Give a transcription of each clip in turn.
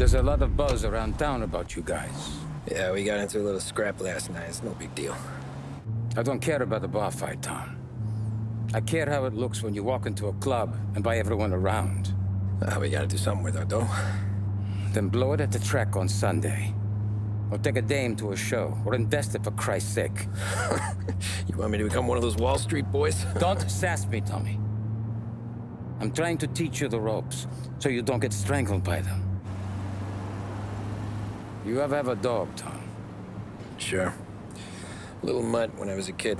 There's a lot of buzz around town about you guys. Yeah, we got into a little scrap last night. It's no big deal. I don't care about the bar fight, Tom. I care how it looks when you walk into a club and buy everyone around. We gotta do something with our dough. Then blow it at the track on Sunday. Or take a dame to a show, or invest it for Christ's sake. You want me to become one of those Wall Street boys? Don't sass me, Tommy. I'm trying to teach you the ropes, so you don't get strangled by them. You ever have a dog, Tom? Sure. Little mutt when I was a kid.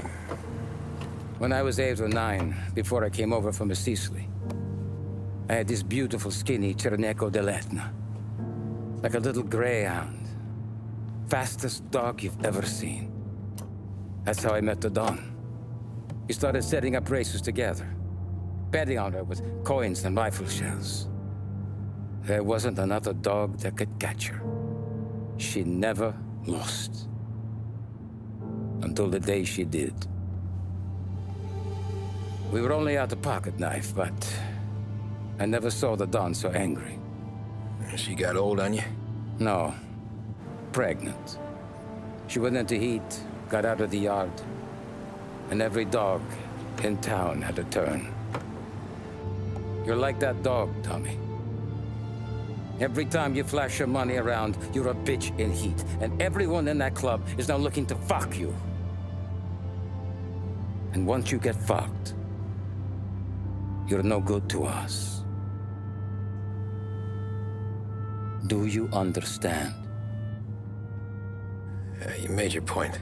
When I was 8 or 9, before I came over from Sicily, I had this beautiful, skinny Cerneco dell'Etna. Like a little greyhound. Fastest dog you've ever seen. That's how I met the Don. We started setting up races together, betting on her with coins and rifle shells. There wasn't another dog that could catch her. She never lost. Until the day she did. We were only out a pocket knife, but I never saw the Don so angry. She got old on you? No. Pregnant. She went into heat, got out of the yard, and every dog in town had a turn. You're like that dog, Tommy. Every time you flash your money around, you're a bitch in heat, and everyone in that club is now looking to fuck you. And once you get fucked, you're no good to us. Do you understand? You made your point.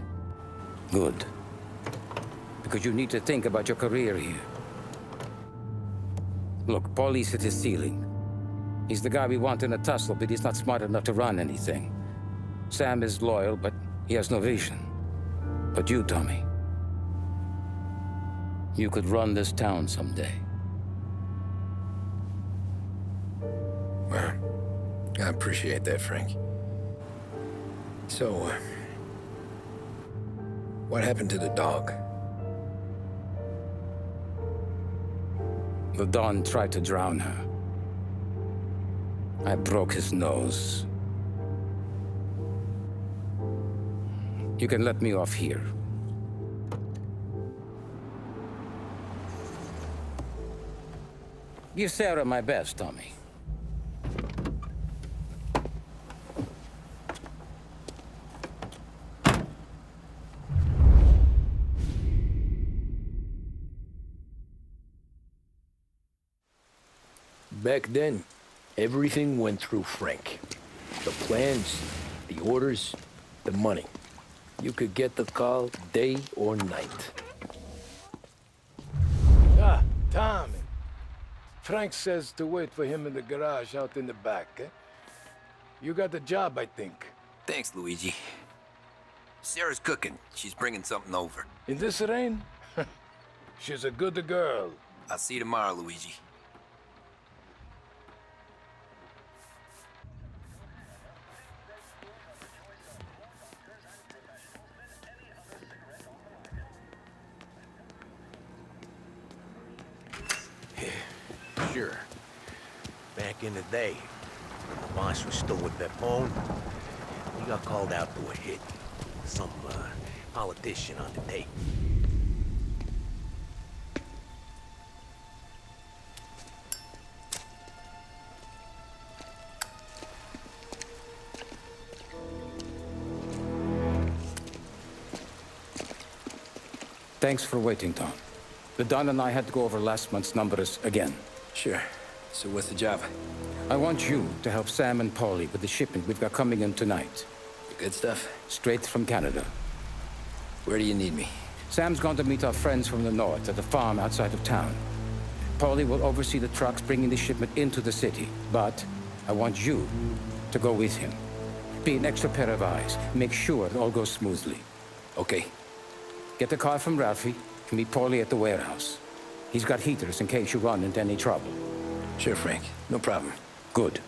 Good. Because you need to think about your career here. Look, Paulie's at his ceiling. He's the guy we want in a tussle, but he's not smart enough to run anything. Sam is loyal, but he has no vision. But you, Tommy, you could run this town someday. Well, I appreciate that, Frank. So, what happened to the dog? The Don tried to drown her. I broke his nose. You can let me off here. Give Sarah my best, Tommy. Back then, everything went through Frank. The plans, the orders, the money. You could get the call day or night. Ah, Tommy. Frank says to wait for him in the garage out in the back, eh? You got the job, I think. Thanks, Luigi. Sarah's cooking. She's bringing something over. In this rain? She's a good girl. I'll see you tomorrow, Luigi. Sure. Back in the day, when the boss was still with Pepone, we got called out to a hit. Some politician on the tape. Thanks for waiting, Tom. The Don and I had to go over last month's numbers again. Sure. So what's the job? I want you to help Sam and Paulie with the shipment we've got coming in tonight. The good stuff? Straight from Canada. Where do you need me? Sam's gone to meet our friends from the north at the farm outside of town. Paulie will oversee the trucks bringing the shipment into the city. But I want you to go with him. Be an extra pair of eyes. Make sure it all goes smoothly. Okay. Get the car from Ralphie and meet Paulie at the warehouse. He's got heaters in case you run into any trouble. Sure, Frank. No problem. Good.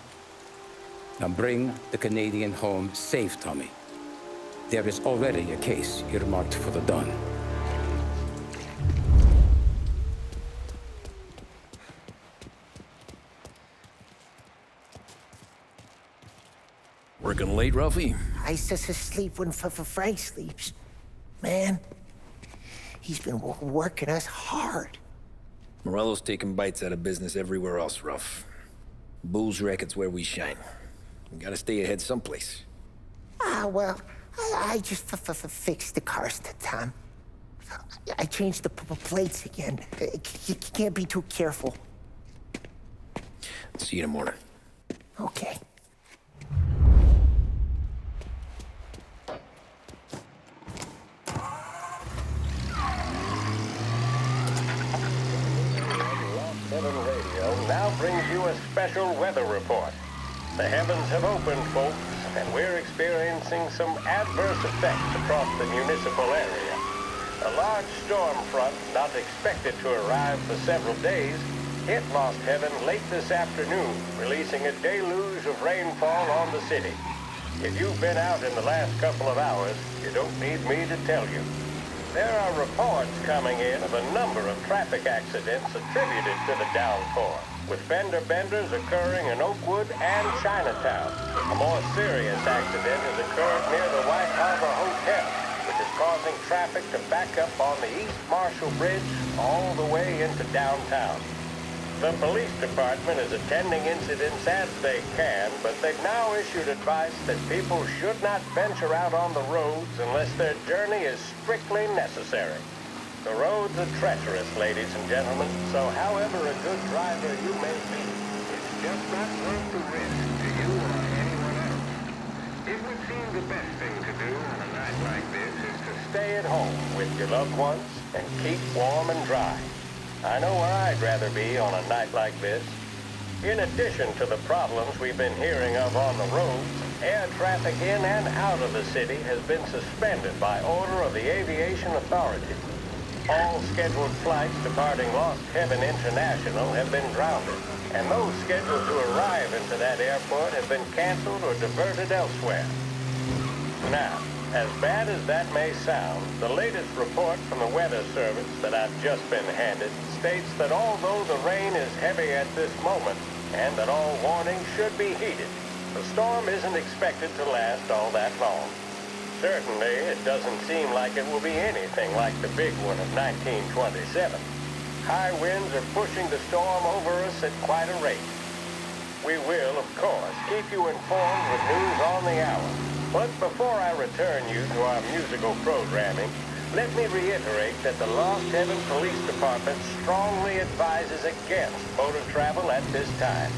Now bring the Canadian home safe, Tommy. There is already a case earmarked for the Don. Working late, Ralphie? I sleep when Frank sleeps. Man, he's been working us hard. Morello's taking bites out of business everywhere else, Ralph. Bull's racket's where we shine. We gotta stay ahead someplace. Well, I just fixed the cars, Tom. I changed the plates again. You can't be too careful. See you in the morning. Okay. Radio now brings you a special weather report. The heavens have opened, folks, and we're experiencing some adverse effects across the municipal area. A large storm front, not expected to arrive for several days, hit Lost Heaven late this afternoon, releasing a deluge of rainfall on the city. If you've been out in the last couple of hours, you don't need me to tell you. There are reports coming in of a number of traffic accidents attributed to the downpour, with fender benders occurring in Oakwood and Chinatown. A more serious accident has occurred near the White Harbor Hotel, which is causing traffic to back up on the East Marshall Bridge all the way into downtown. The police department is attending incidents as they can, but they've now issued advice that people should not venture out on the roads unless their journey is strictly necessary. The roads are treacherous, ladies and gentlemen, so however a good driver you may be, it's just not worth the risk to you or anyone else. It would seem the best thing to do on a night like this is to stay at home with your loved ones and keep warm and dry. I know where I'd rather be on a night like this. In addition to the problems we've been hearing of on the roads, air traffic in and out of the city has been suspended by order of the Aviation Authority. All scheduled flights departing Lost Heaven International have been grounded, and those scheduled to arrive into that airport have been canceled or diverted elsewhere. Now, as bad as that may sound, the latest report from the Weather Service that I've just been handed states that although the rain is heavy at this moment, and that all warnings should be heeded, the storm isn't expected to last all that long. Certainly, it doesn't seem like it will be anything like the big one of 1927. High winds are pushing the storm over us at quite a rate. We will, of course, keep you informed with news on the hour. But before I return you to our musical programming, let me reiterate that the Lost Heaven Police Department strongly advises against motor travel at this time.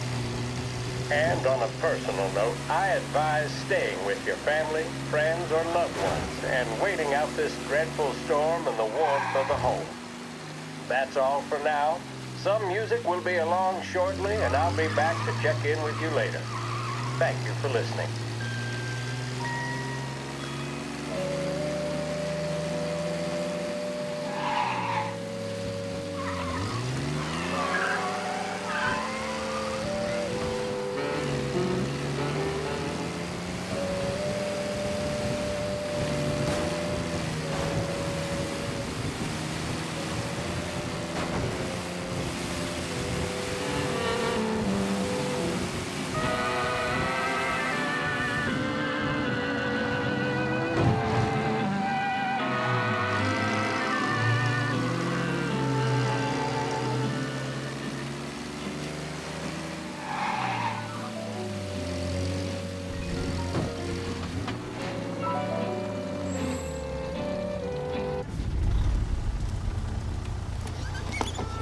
And on a personal note, I advise staying with your family, friends, or loved ones and waiting out this dreadful storm in the warmth of the home. That's all for now. Some music will be along shortly, and I'll be back to check in with you later. Thank you for listening.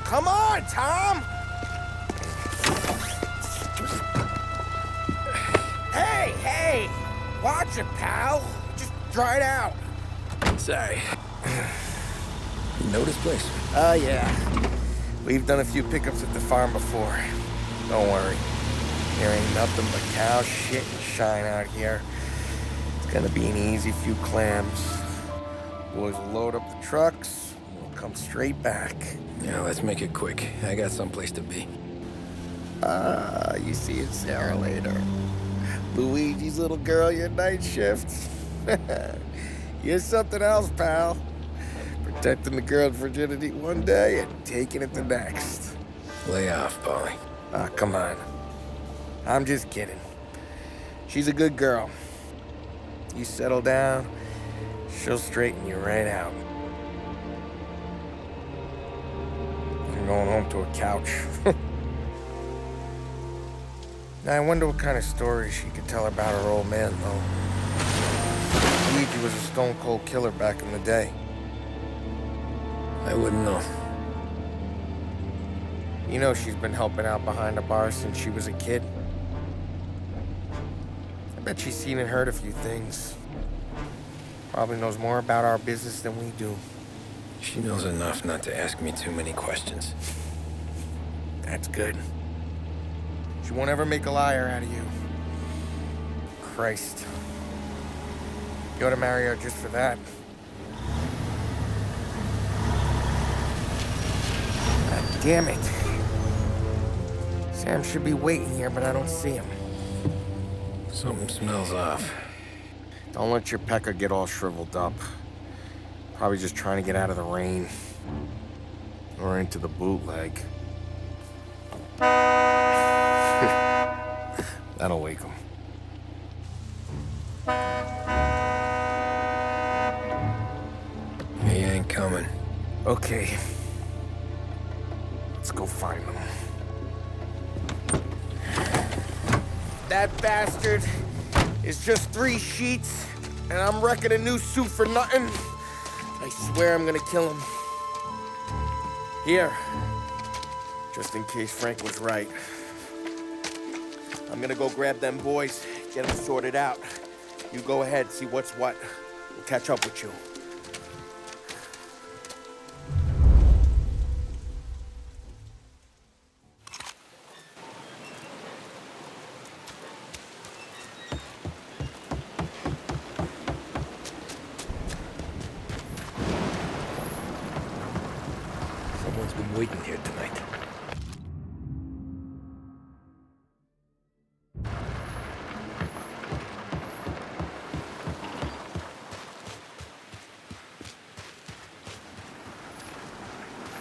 Come on, Tom! Hey! Watch it, pal. Just dry it out. Sorry. You know this place? Yeah. We've done a few pickups at the farm before. Don't worry. There ain't nothing but cow shit and shine out here. It's gonna be an easy few clams. Boys will load up the trucks, and we'll come straight back. Yeah, let's make it quick. I got someplace to be. You see it, Sarah, later. Luigi's little girl, your night shift. You're something else, pal. Protecting the girl's virginity one day and taking it the next. Lay off, Polly. Come on. I'm just kidding. She's a good girl. You settle down, she'll straighten you right out. I'm going home to a couch. Now, I wonder what kind of stories she could tell about her old man, though. Luigi was a stone-cold killer back in the day. I wouldn't know. You know she's been helping out behind the bar since she was a kid. I bet she's seen and heard a few things. Probably knows more about our business than we do. She knows enough not to ask me too many questions. That's good. She won't ever make a liar out of you. Christ. You ought to marry her just for that. God damn it. Sam should be waiting here, but I don't see him. Something smells off. Don't let your pecker get all shriveled up. Probably just trying to get out of the rain. Or into the bootleg. That'll wake him. He ain't coming. Okay. Let's go find him. That bastard is just 3 sheets, and I'm wrecking a new suit for nothing. I swear I'm gonna kill him. Here. Just in case Frank was right. I'm gonna go grab them boys, get them sorted out. You go ahead, see what's what. We'll catch up with you. Someone's been waiting here tonight.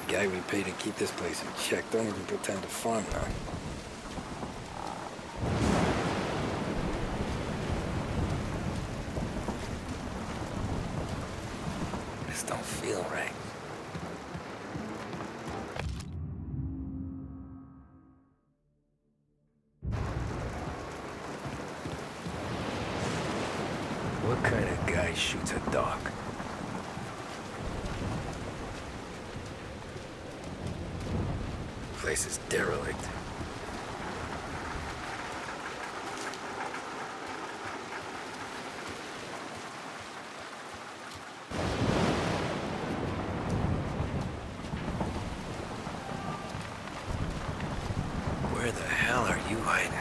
Guy we pay to keep this place in check don't even pretend to farm now. This don't feel right. What kind of guy shoots a dog? Place is derelict. Where the hell are you hiding?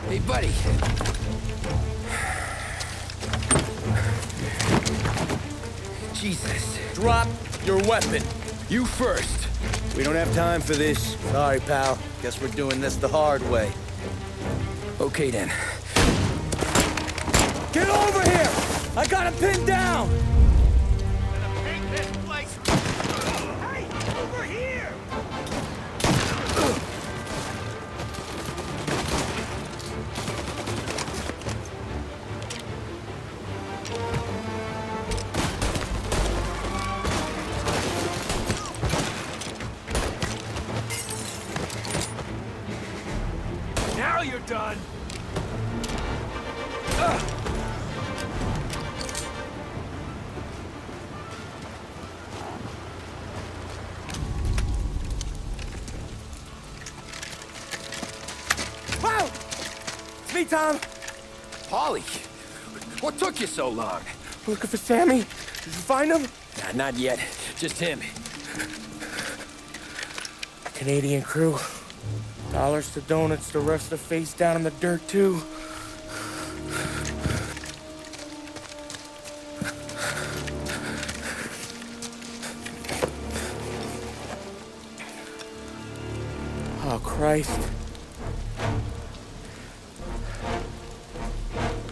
Hey, buddy. Jesus. Drop your weapon. You first. We don't have time for this. Sorry, pal. Guess we're doing this the hard way. Okay, then. Get over here! I got him pinned down! Hey, over here! Now you're done! Wow! It's me, Tom. Polly, what took you so long? Looking for Sammy. Did you find him? Nah, not yet. Just him. Canadian crew. Dollars to donuts, the rest of the face down in the dirt, too. Oh, Christ.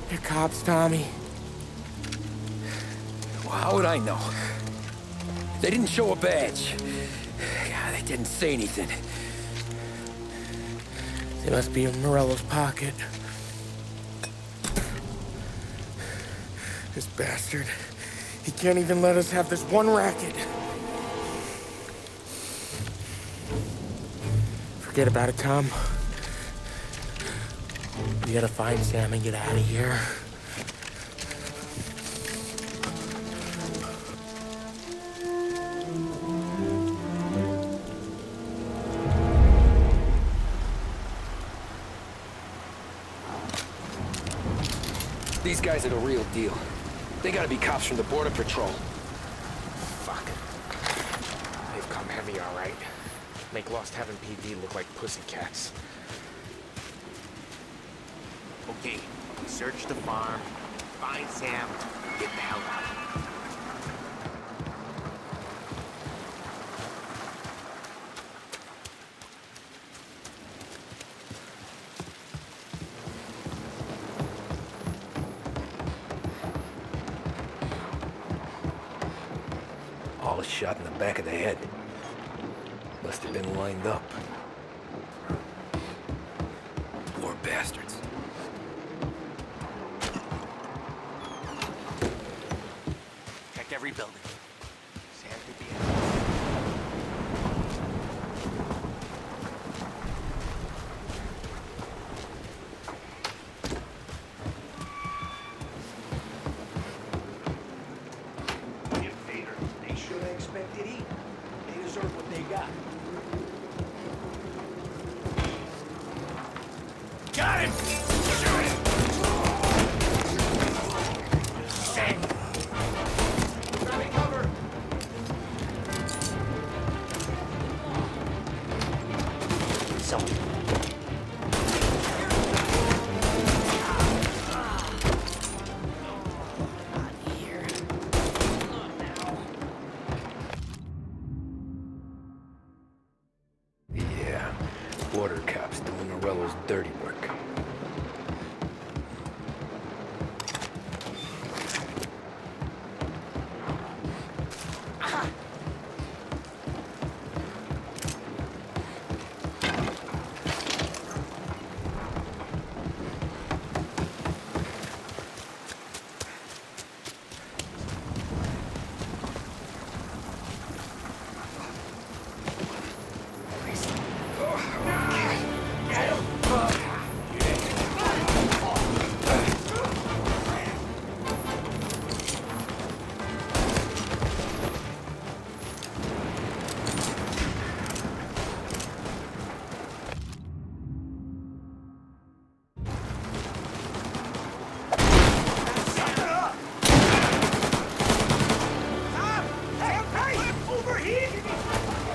They're cops, Tommy. Well, how would I know? They didn't show a badge. God, they didn't say anything. They must be in Morello's pocket. This bastard. He can't even let us have this one racket. Forget about it, Tom. We gotta find Sam and get out of here. These guys are the real deal. They gotta be cops from the Border Patrol. Fuck. They've come heavy, all right. Make Lost Heaven PD look like pussycats. Okay, we search the farm, find Sam, get the hell out. All a shot in the back of the head. Must have been lined up. Poor bastards. Check every building. Sam could be They should have expected heat. They deserve what they got. Got him! Shoot him! Shit! Grabbing cover! So. Yeah, border cops doing Morello's dirty work.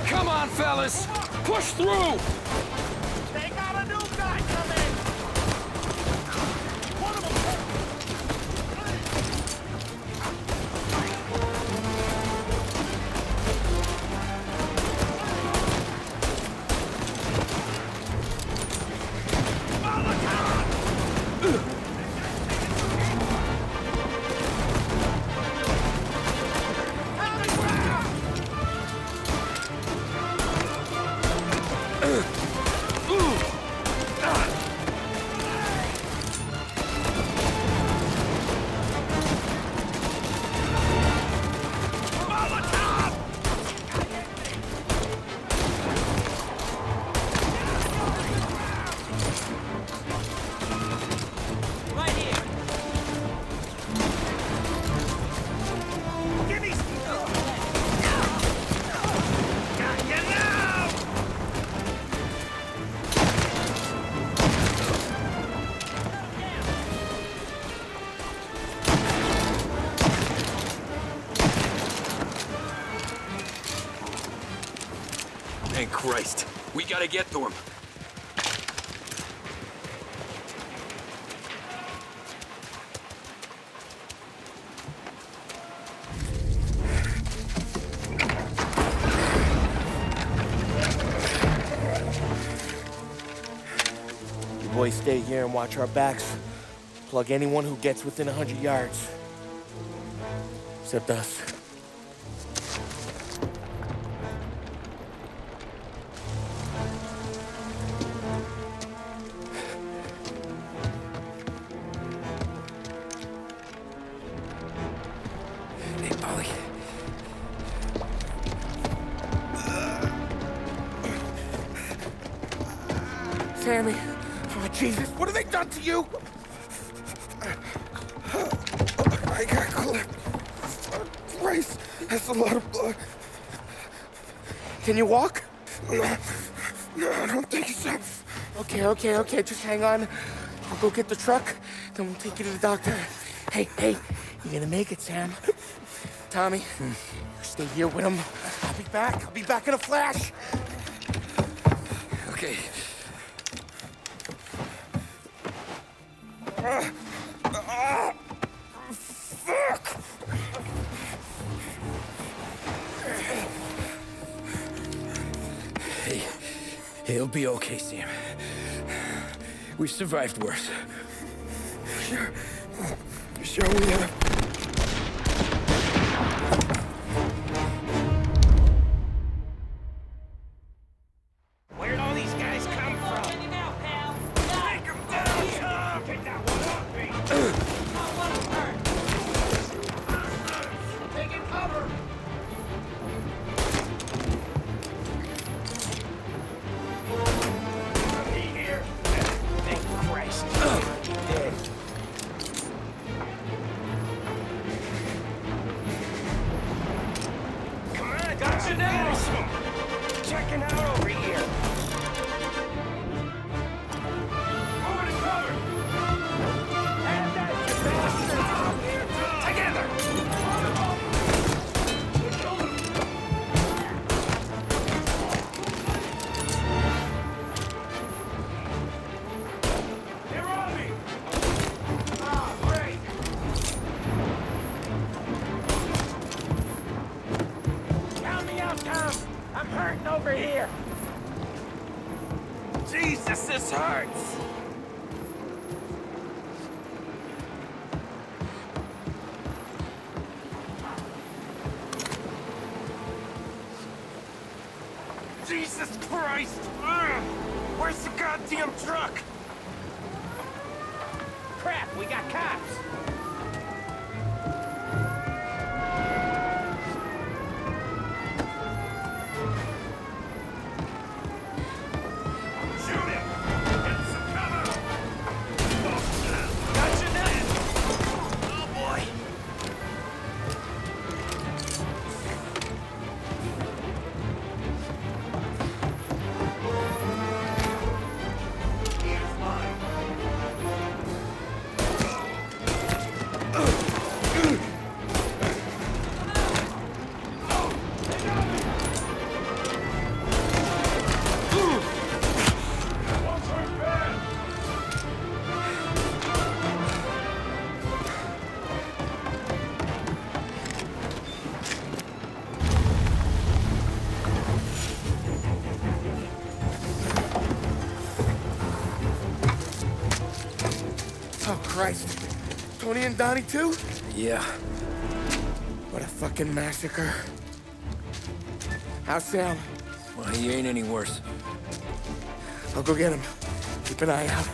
Come on, fellas! Push through! They got a new guy coming! One of them! Thank Christ. We gotta get to him. Paulie stay here and watch our backs. Plug anyone who gets within 100 yards. Except us. Hey, Paulie. Sammy. Oh, Jesus, what have they done to you? I got clipped. Christ, that's a lot of blood. Can you walk? No, I don't think so. Okay, just hang on. I'll go get the truck, then we'll take you to the doctor. Hey, you're gonna make it, Sam. Tommy, you stay here with him. I'll be back in a flash. Okay. Fuck! Hey, it'll be okay, Sam. We've survived worse. Sure we have. Where'd all these guys come from? Take them down, Tom! Take that one off me! Taking cover! He here? Thank Christ. Dead. Come on, got you now! Checking out over here. Over to cover! And that, you bastard! Together! They're on me! Ah, great! Count me out, Tom! I'm hurting over here! Jesus, this hurts! Jesus Christ! Ugh. Where's the goddamn truck? Crap, we got cops! Shoot him! Get some cover! Got you now! Oh boy! Here's mine! What's her bad? Oh, Christ. Tony and Donnie, too? Yeah. What a fucking massacre. How's Sam? Well, he ain't any worse. I'll go get him. Keep an eye out.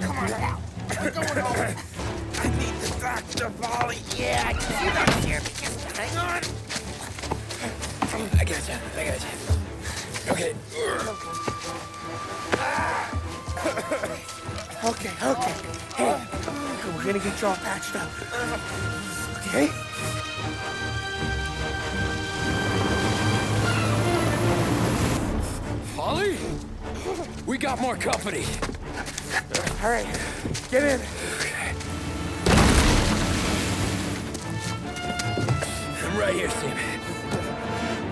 Come on now. We're going home. I need the doctor, Volley. Yeah, you don't hear me. Just hang on. I got you. Okay. Okay. Hey, we're gonna get you all patched up. Okay? Paulie? We got more company. All right, get in. I'm right here, Sam.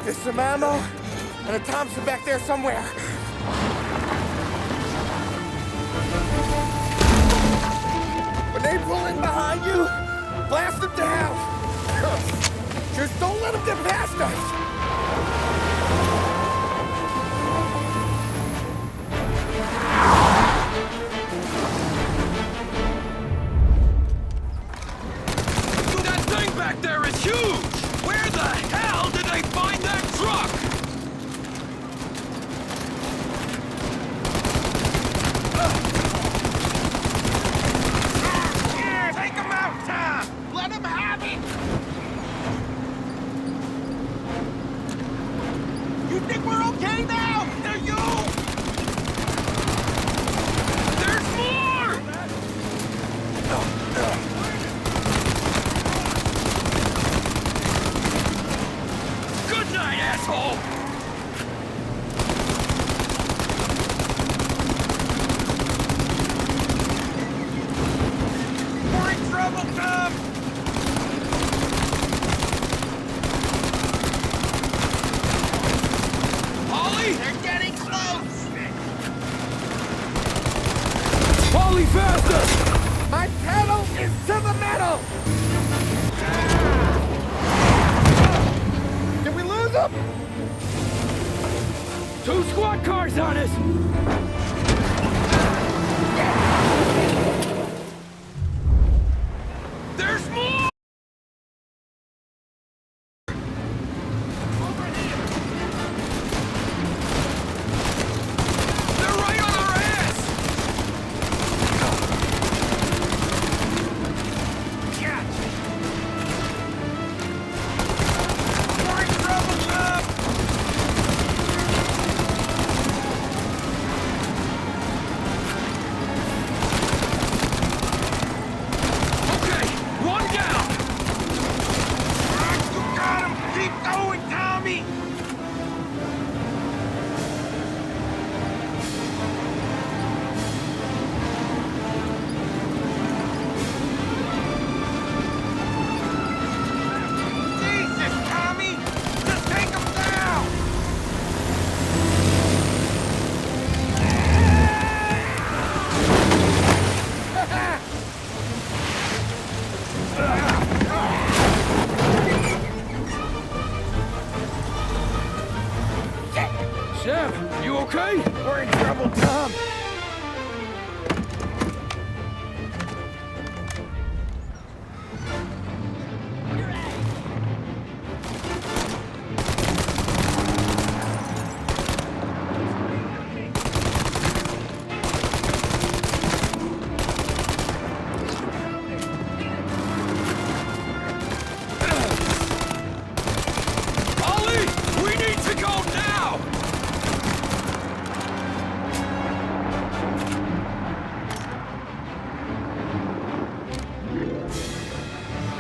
There's some ammo and a Thompson back there somewhere. they pull in behind you, blast them to hell. Just don't let them get past us. Dude, that thing back there is huge! Where the hell did they find that truck? Here, take him out, Tom! Let him have it! You think we're okay now? They're you! There's more! Good night, asshole! We're in trouble, Tom! Ollie! They're getting close! Polly, faster! My pedal is to the metal! Did we lose them? 2 squad cars on us! There's more! They're right on our ass! Catch! We're in trouble, Tom! Okay, one down! You got him! Keep going, Tommy! Jesus, Tommy! Just take him down! Sam, you okay? We're in trouble, Tom. Ollie! We need to go now!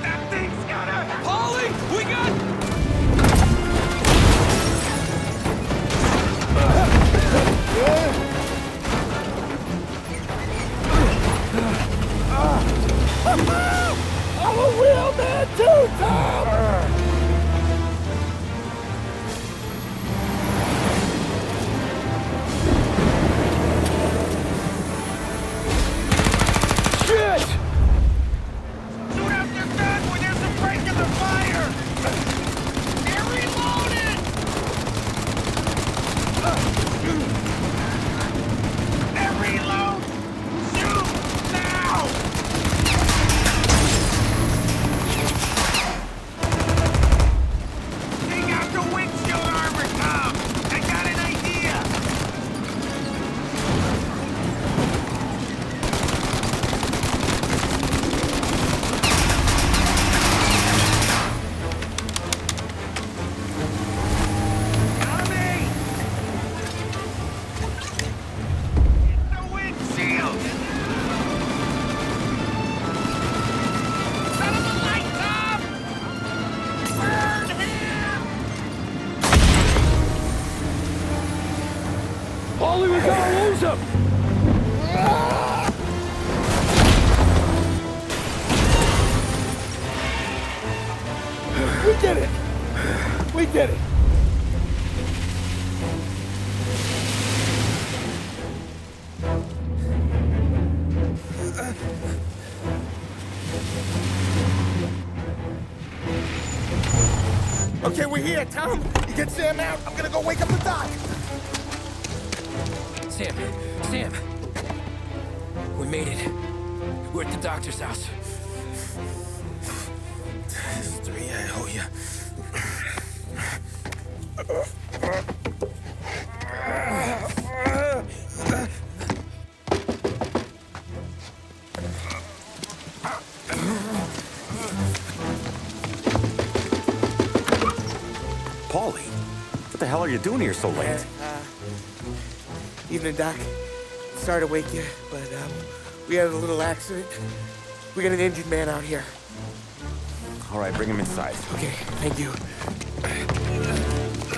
That thing's gonna... Ollie! We got... I'm a real man too, Tom! Shit! Shoot out your gun when there's a break in the fire! They're reloaded! They're reload! Shoot! Now! Take out the windshield armor, Tom! I got an idea! Tommy! The windshield! Set him alight, Tom! Burn him! Polly, we gotta lose him! We did it! We did it! Okay, we're here, Tom. You get Sam out. I'm gonna go wake up the doc. Sam! We made it. We're at the doctor's house. This is 3, I owe you. Paulie, what the hell are you doing here so late? Evening, Doc. Sorry to wake you, but we had a little accident. We got an injured man out here. All right, bring him inside. Okay, thank you.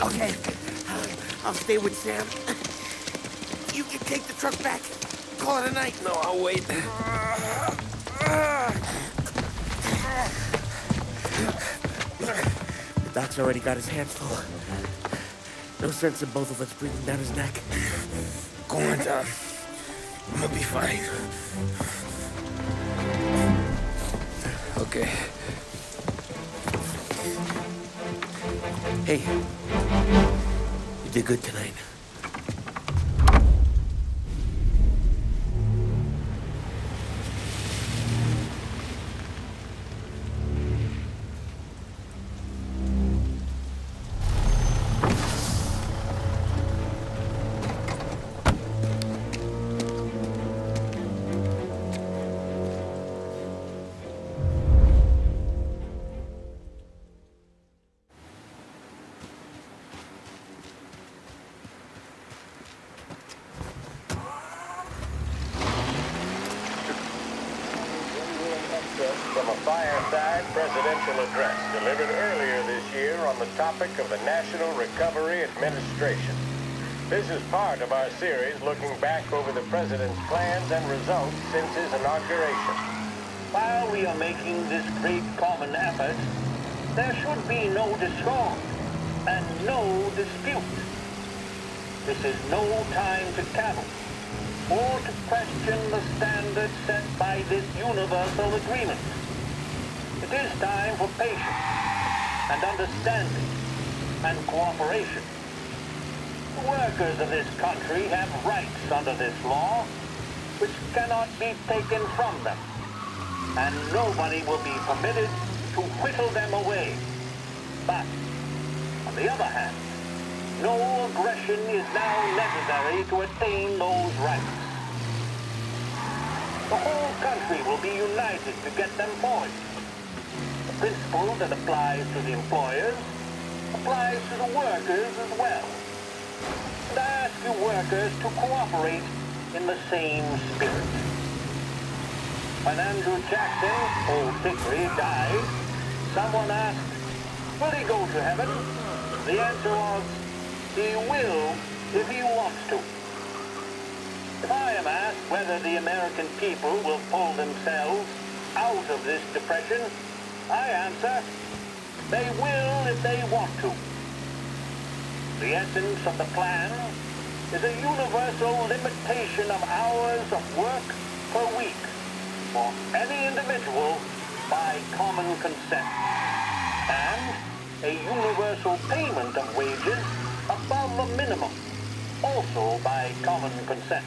Okay, I'll stay with Sam. You can take the truck back. Call it a night. No, I'll wait. The doc's already got his hands full. No sense in both of us breathing down his neck. Go on, Tom. I'm gonna be fine. Okay. Hey, you did good tonight. From a fireside presidential address delivered earlier this year on the topic of the National Recovery Administration. This is part of our series looking back over the president's plans and results since his inauguration. While we are making this great common effort, there should be no discord and no dispute. This is no time to cavil or to question the standards set by this universal agreement. It is time for patience and understanding and cooperation. The workers of this country have rights under this law which cannot be taken from them, and nobody will be permitted to whittle them away. But, on the other hand, no aggression is now necessary to attain those rights. The whole country will be united to get them forward. The principle that applies to the employers applies to the workers as well. And I ask you workers to cooperate in the same spirit. When Andrew Jackson, old Hickory, died, someone asked, will he go to heaven? The answer was, he will if he wants to. If I am asked whether the American people will pull themselves out of this depression, I answer, they will if they want to. The essence of the plan is a universal limitation of hours of work per week for any individual by common consent, and a universal payment of wages above the minimum, also by common consent.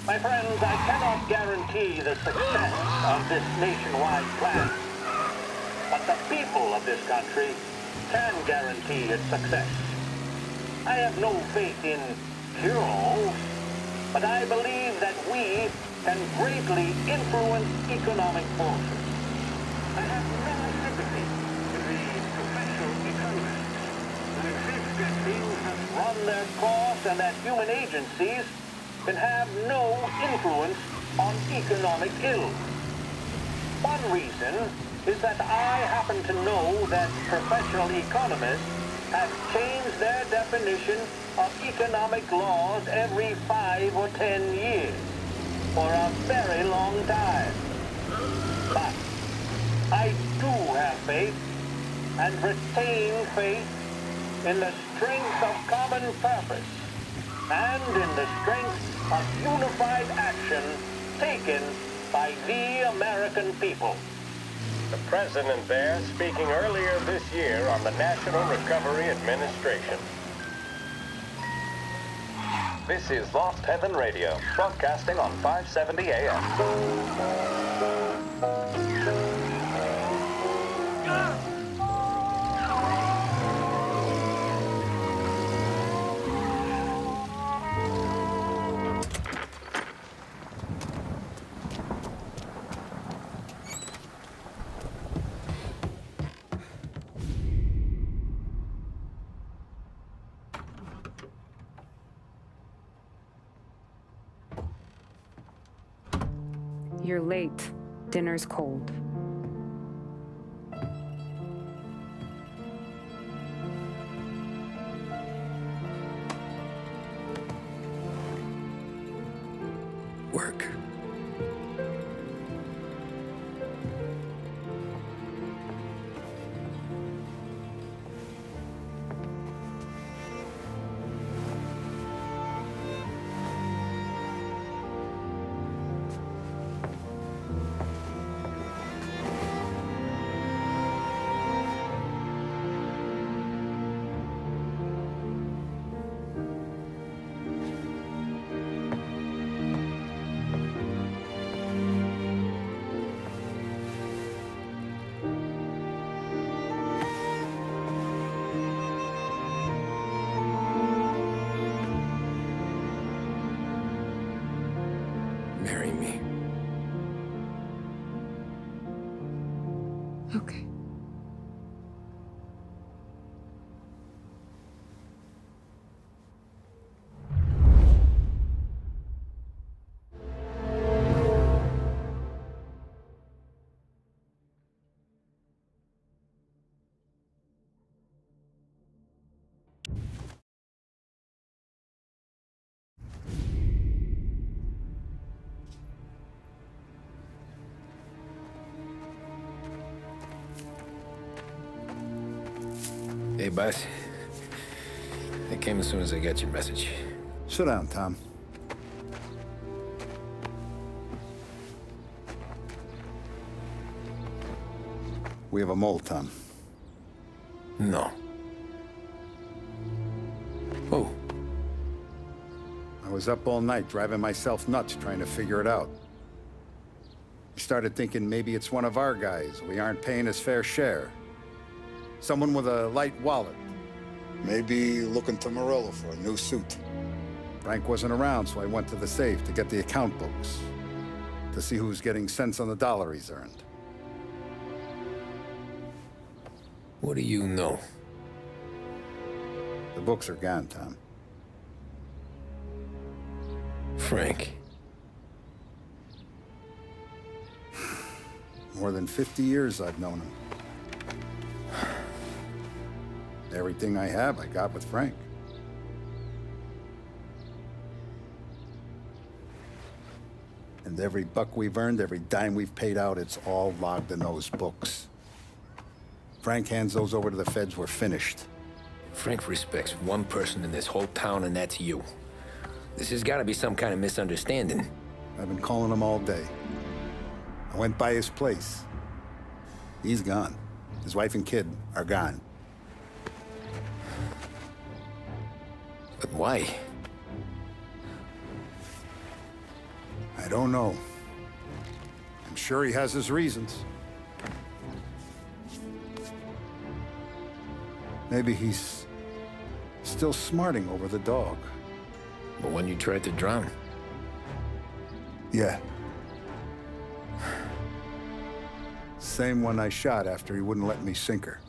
My friends, I cannot guarantee the success of this nationwide plan, but the people of this country can guarantee its success. I have no faith in cure-alls, but I believe that we can greatly influence economic forces. I have no sympathy with the professional economists who insist that things have run their course and that human agencies can have no influence on economic ills. One reason is that I happen to know that professional economists have changed their definition of economic laws every 5 or 10 years for a very long time. But I do have faith and retain faith in the strength of common purpose and in the strength of unified action taken by the American people. The president there speaking earlier this year on the National Recovery Administration. This is Lost Heaven Radio, broadcasting on 570 AM. You're late. Dinner's cold. Work. Marry me. Okay. Hey, boss. I came as soon as I got your message. Sit down, Tom. We have a mole, Tom. No. Who? I was up all night driving myself nuts trying to figure it out. I started thinking maybe it's one of our guys. We aren't paying his fair share. Someone with a light wallet. Maybe looking to Morello for a new suit. Frank wasn't around, so I went to the safe to get the account books. To see who's getting cents on the dollar he's earned. What do you know? The books are gone, Tom. Frank. More than 50 years I've known him. Everything I have, I got with Frank. And every buck we've earned, every dime we've paid out, it's all logged in those books. Frank hands those over to the feds, we're finished. Frank respects one person in this whole town, and that's you. This has got to be some kind of misunderstanding. I've been calling him all day. I went by his place. He's gone. His wife and kid are gone. But why? I don't know. I'm sure he has his reasons. Maybe he's still smarting over the dog. The one you tried to drown? Yeah. Same one I shot after he wouldn't let me sink her.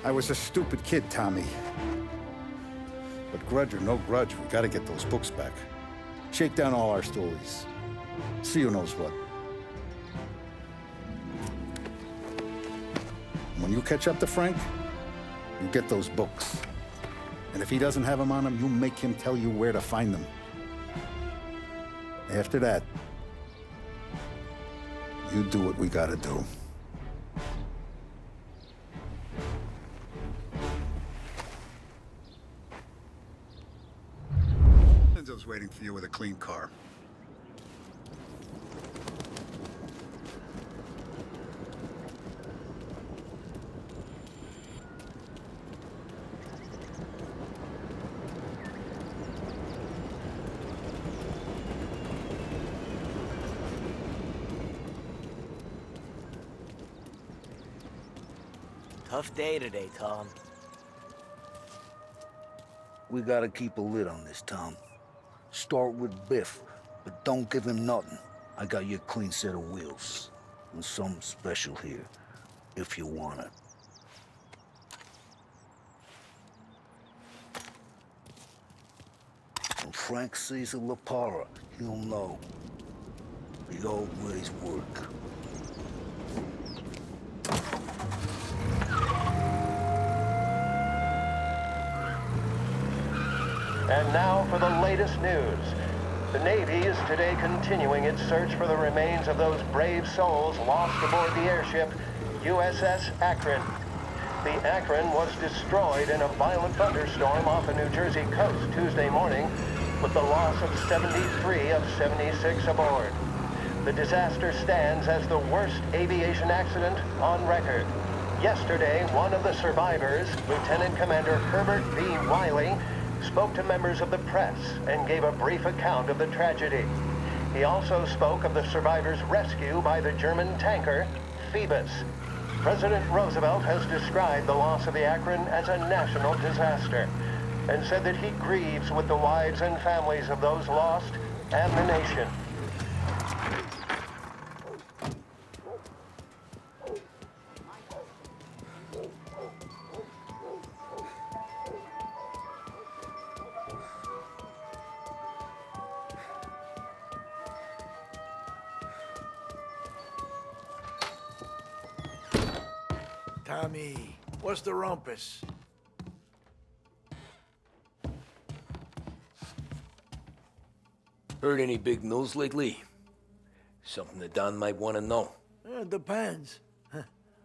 I was a stupid kid, Tommy. But grudge or no grudge, we gotta get those books back. Shake down all our stories. See who knows what. When you catch up to Frank, you get those books. And if he doesn't have them on him, you make him tell you where to find them. After that, you do what we gotta do. Enzo's waiting for you with a clean car. Tough day today, Tom. We gotta keep a lid on this, Tom. Start with Biff, but don't give him nothing. I got you a clean set of wheels. And something special here, if you want it. When Frank sees a La Parra, he'll know. The old ways work. And now for the latest news. The Navy is today continuing its search for the remains of those brave souls lost aboard the airship USS Akron. The Akron was destroyed in a violent thunderstorm off the New Jersey coast Tuesday morning, with the loss of 73 of 76 aboard. The disaster stands as the worst aviation accident on record. Yesterday, one of the survivors, Lieutenant Commander Herbert B. Wiley, spoke to members of the press and gave a brief account of the tragedy. He also spoke of the survivors' rescue by the German tanker Phoebus. President Roosevelt has described the loss of the Akron as a national disaster and said that he grieves with the wives and families of those lost and the nation. Tommy, what's the rumpus? Heard any big news lately? Something that Don might want to know. It depends.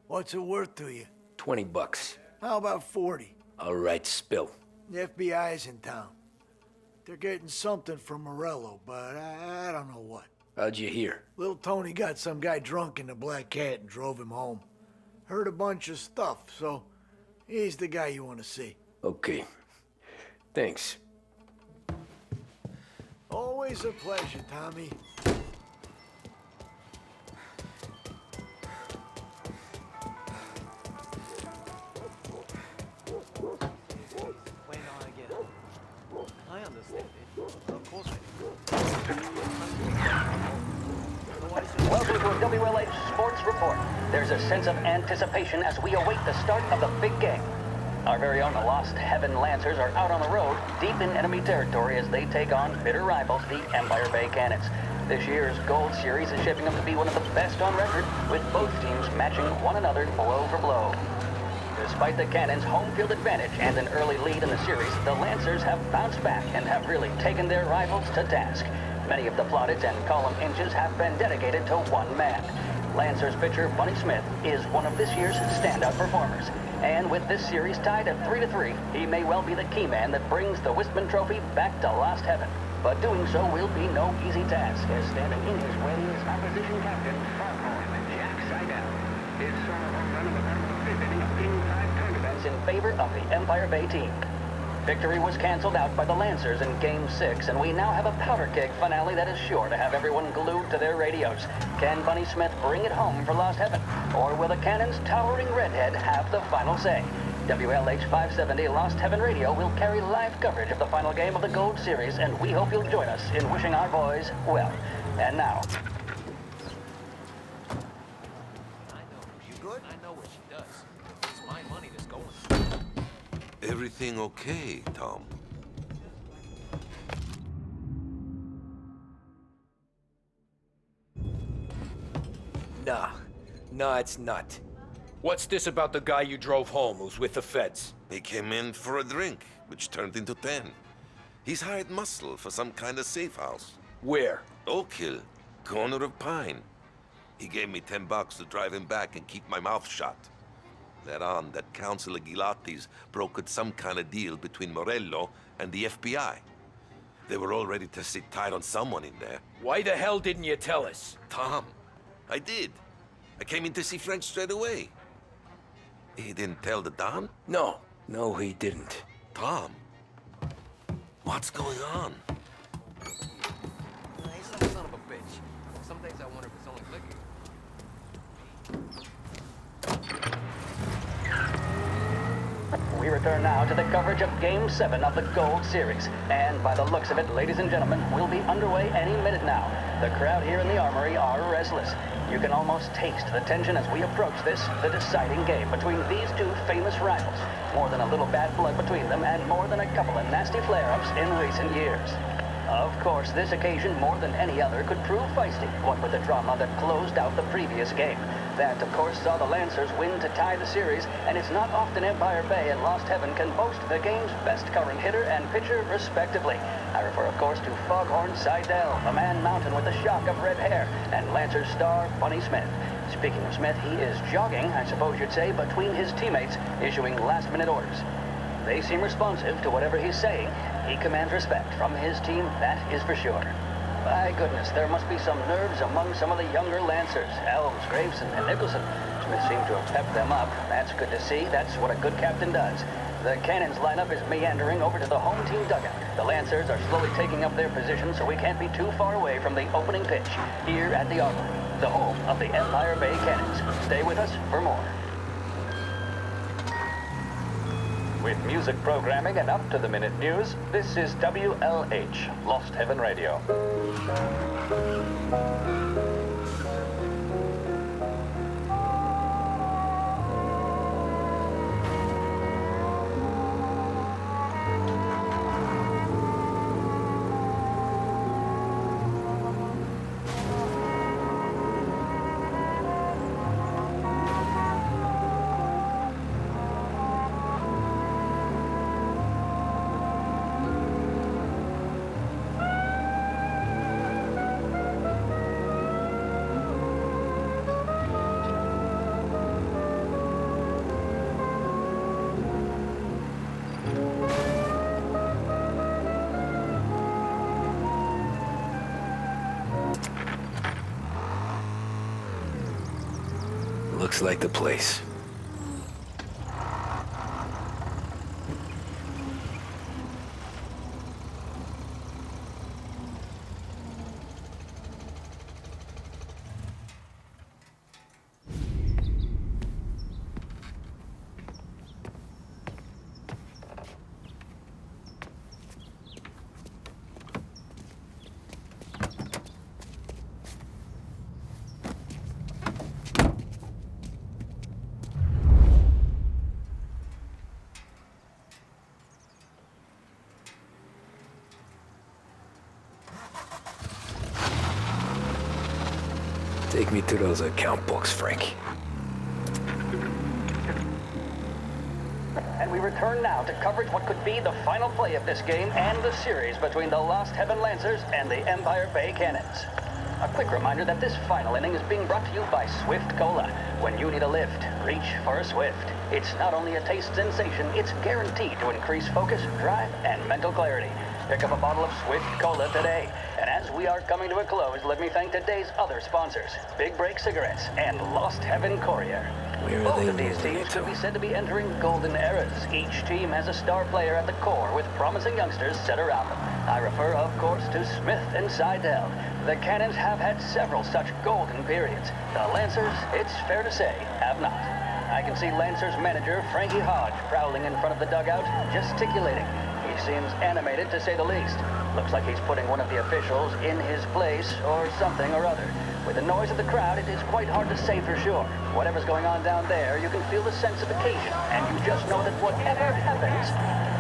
What's it worth to you? $20. How about 40? All right, spill. The FBI's in town. They're getting something from Morello, but I don't know what. How'd you hear? Little Tony got some guy drunk in the Black Cat and drove him home. Heard a bunch of stuff, so he's the guy you want to see. Okay. Thanks. Always a pleasure, Tommy. I understand it. Of course I Welcome to a WLH Sports Report. There's a sense of anticipation as we await the start of the big game. Our very own Lost Heaven Lancers are out on the road, deep in enemy territory as they take on bitter rivals, the Empire Bay Cannons. This year's Gold Series is shaping up to be one of the best on record, with both teams matching one another blow for blow. Despite the Cannons' home field advantage and an early lead in the series, the Lancers have bounced back and have really taken their rivals to task. Many of the plaudits and column inches have been dedicated to one man. Lancers pitcher Bunny Smith is one of this year's standout performers. And with this series tied at 3-3, he may well be the key man that brings the Wistman Trophy back to Lost Heaven. But doing so will be no easy task, as standing in his way is opposition captain Farquhar Jack Seidel. His solo home run of the bottom of the fifth inning of Game 5 tournaments in favor of the Empire Bay team. Victory was canceled out by the Lancers in Game 6, and we now have a powder keg finale that is sure to have everyone glued to their radios. Can Bunny Smith bring it home for Lost Heaven? Or will the Cannon's towering redhead have the final say? WLH 570 Lost Heaven Radio will carry live coverage of the final game of the Gold Series, and we hope you'll join us in wishing our boys well. And now... You good? I know what she does. It's my money that's going. Everything okay, Tom? Nah, it's not. What's this about the guy you drove home who's with the feds? He came in for a drink, which turned into 10. He's hired muscle for some kind of safe house. Where? Oak Hill, corner of Pine. He gave me $10 to drive him back and keep my mouth shut. Later on, that Councilor Gilatti's brokered some kind of deal between Morello and the FBI. They were all ready to sit tight on someone in there. Why the hell didn't you tell us? Tom, I did. I came in to see Frank straight away. He didn't tell the Don? No, he didn't. Tom, what's going on? He's some son of a bitch. Some days I wonder if it's only liquor. return now to the coverage of Game 7 of the Gold Series. And by the looks of it, ladies and gentlemen, we'll be underway any minute now. The crowd here in the Armory are restless. You can almost taste the tension as we approach this, the deciding game between these two famous rivals. More than a little bad blood between them, and more than a couple of nasty flare-ups in recent years. Of course, this occasion, more than any other, could prove feisty, what with the drama that closed out the previous game. That, of course, saw the Lancers win to tie the series, and it's not often Empire Bay and Lost Heaven can boast the game's best current hitter and pitcher, respectively. I refer, of course, to Foghorn Seidel, a man mountain with a shock of red hair, and Lancers star Bunny Smith. Speaking of Smith, he is jogging, I suppose you'd say, between his teammates, issuing last-minute orders. They seem responsive to whatever he's saying. He commands respect from his team, that is for sure. My goodness, there must be some nerves among some of the younger Lancers. Elms, Graveson, and Nicholson. Smith seemed to have pepped them up. That's good to see. That's what a good captain does. The Cannons lineup is meandering over to the home team dugout. The Lancers are slowly taking up their position, so we can't be too far away from the opening pitch here at the Armory, the home of the Empire Bay Cannons. Stay with us for more. With music programming and up-to-the-minute news, this is WLH, Lost Heaven Radio. Looks like the place. Take me to those account books, Frank. And we return now to coverage what could be the final play of this game and the series between the Lost Heaven Lancers and the Empire Bay Cannons. A quick reminder that this final inning is being brought to you by Swift Cola. When you need a lift, reach for a Swift. It's not only a taste sensation, it's guaranteed to increase focus, drive, and mental clarity. Pick up a bottle of Swift Cola today. And as we are coming to a close, let me thank today's other sponsors, Big Break Cigarettes and Lost Heaven Courier. Both of these teams could be said to be entering golden eras. Each team has a star player at the core with promising youngsters set around them. I refer, of course, to Smith and Seidel. The Cannons have had several such golden periods. The Lancers, it's fair to say, have not. I can see Lancers manager Frankie Hodge prowling in front of the dugout, gesticulating. He seems animated, to say the least. Looks like he's putting one of the officials in his place, or something or other. With the noise of the crowd, it is quite hard to say for sure. Whatever's going on down there, you can feel the sense of occasion, and you just know that whatever happens,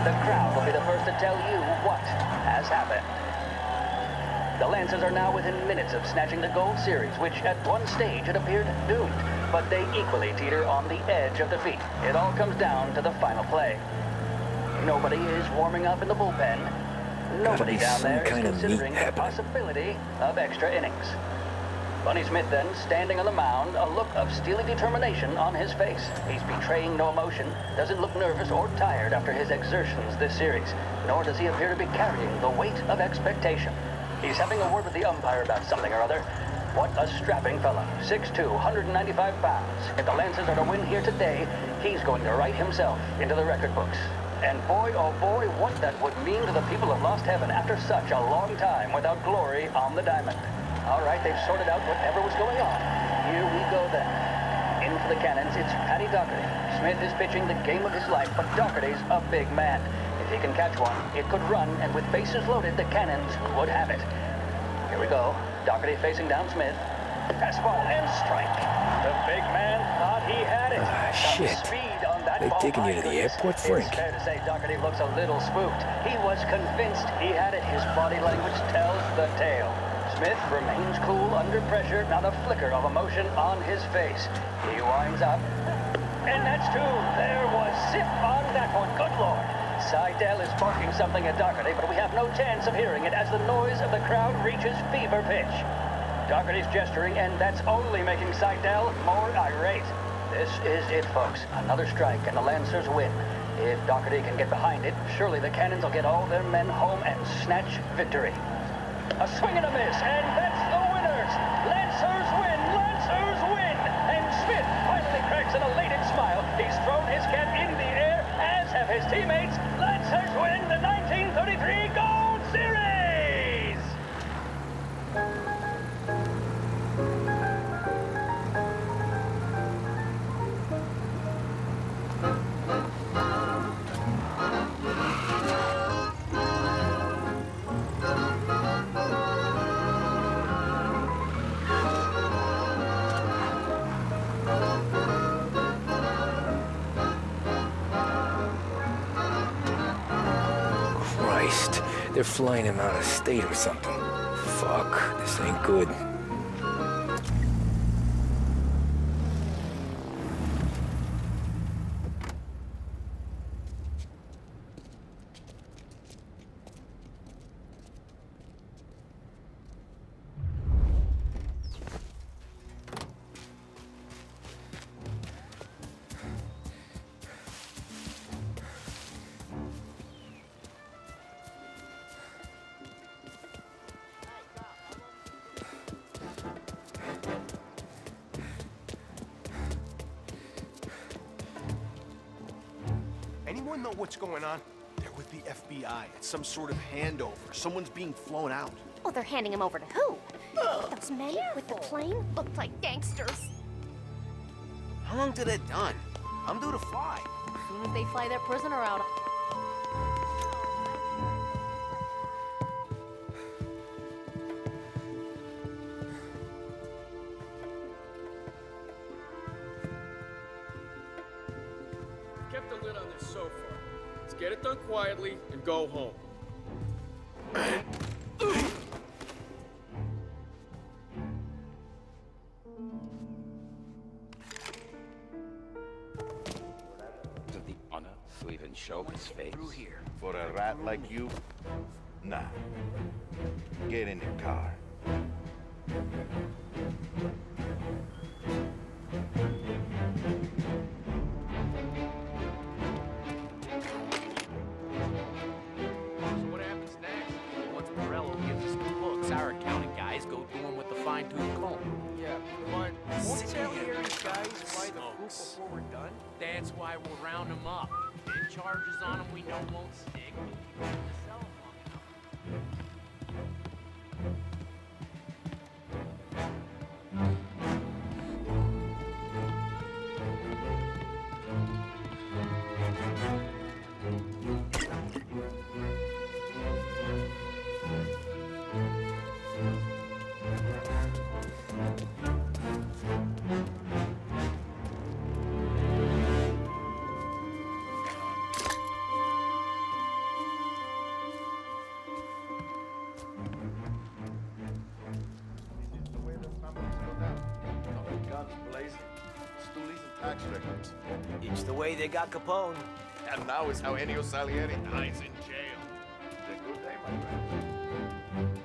the crowd will be the first to tell you what has happened. The Lancers are now within minutes of snatching the Gold Series, which at one stage had appeared doomed, but they equally teeter on the edge of defeat. It all comes down to the final play. Nobody is warming up in the bullpen. Nobody down there is considering the possibility of extra innings. Bunny Smith then, standing on the mound, a look of steely determination on his face. He's betraying no emotion, doesn't look nervous or tired after his exertions this series, nor does he appear to be carrying the weight of expectation. He's having a word with the umpire about something or other. What a strapping fella, 6'2", 195 pounds. If the Lancers are to win here today, he's going to write himself into the record books. And boy, oh boy, what that would mean to the people of Lost Heaven after such a long time without glory on the diamond. All right, they've sorted out whatever was going on. Here we go then. In for the Cannons, it's Paddy Doherty. Smith is pitching the game of his life, but Doherty's a big man. If he can catch one, it could run, and with bases loaded, the Cannons would have it. Here we go. Doherty facing down Smith. Fastball and strike. The big man thought he had it. Some Shit. speed on that They ball. taking you My to the goodness. airport, Frank? It's fair to say Doherty looks a little spooked. He was convinced he had it. His body language tells the tale. Smith remains cool under pressure, not a flicker of emotion on his face. He winds up. And that's two. There was zip on that one. Good Lord. Seidel is barking something at Doherty, but we have no chance of hearing it as the noise of the crowd reaches fever pitch. Doherty's gesturing, and that's only making Seidel more irate. This is it, folks. Another strike, and the Lancers win. If Doherty can get behind it, surely the Cannons will get all their men home and snatch victory. A swing and a miss, and that's the winners! Lancers win! Lancers win! And Smith finally cracks an elated smile. He's thrown his cap in the air, as have his teammates. Lancers win the 1933 Gold Series! Christ, they're flying him out of state or something. Fuck, this ain't good. Anyone know what's going on? They're with the FBI. It's some sort of handover. Someone's being flown out. Oh, they're handing him over to who? Those men with the plane looked like gangsters. How long till they're done? I'm due to fly. As soon as they fly their prisoner out. Kept the lid on this so far. Let's get it done quietly and go home. The honor to even show his face. Through here. For a rat like you? Nah. Get in the car. So what happens next? Once Morello gives us the books, our accounting guys go through them with the fine-tooth comb. Yeah, but won't Salieri's guys fly the group before we're done? That's why we'll round them up. Big charges on them we know won't stick. We'll keep them in the cell long enough. Guns blazing, stoolies and tax records. It's the way they got Capone. And now is how Ennio Salieri dies in jail. It's a good day, my friend.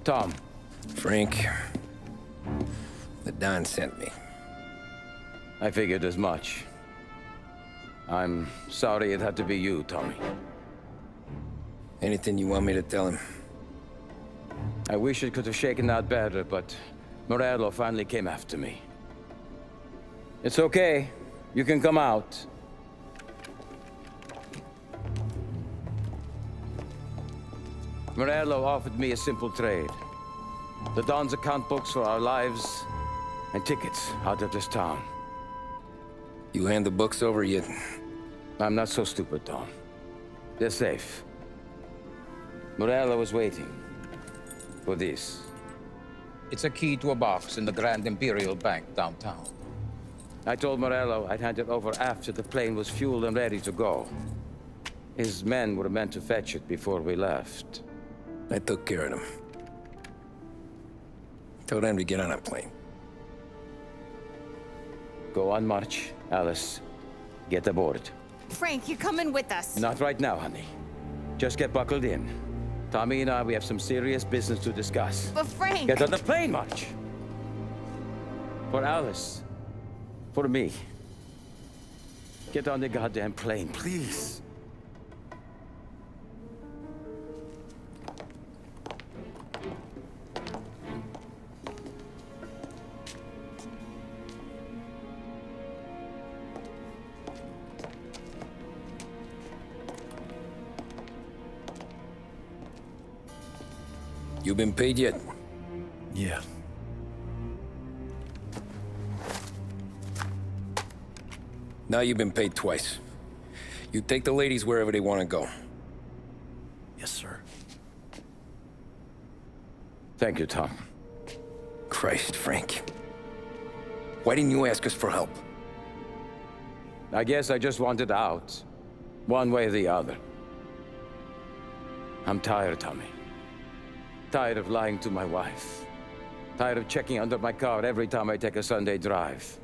Tom. Frank. The Don sent me. I figured as much. I'm sorry it had to be you, Tommy. Anything you want me to tell him? I wish it could have shaken out better, but Morello finally came after me. It's okay. You can come out. Morello offered me a simple trade. The Don's account books for our lives and tickets out of this town. You hand the books over yet? I'm not so stupid, Don. They're safe. Morello was waiting for this. It's a key to a box in the Grand Imperial Bank downtown. I told Morello I'd hand it over after the plane was fueled and ready to go. His men were meant to fetch it before we left. I took care of them. Told them to get on a plane. Go on, March. Alice, get aboard. Frank, you're coming with us. Not right now, honey. Just get buckled in. Tommy and I, we have some serious business to discuss. But Frank... Get on the plane, March! For Alice. For me. Get on the goddamn plane, please. You been paid yet? Yeah. Now you've been paid twice. You take the ladies wherever they want to go. Yes, sir. Thank you, Tom. Christ, Frank. Why didn't you ask us for help? I guess I just wanted out. One way or the other. I'm tired, Tommy. Tired of lying to my wife. Tired of checking under my car every time I take a Sunday drive.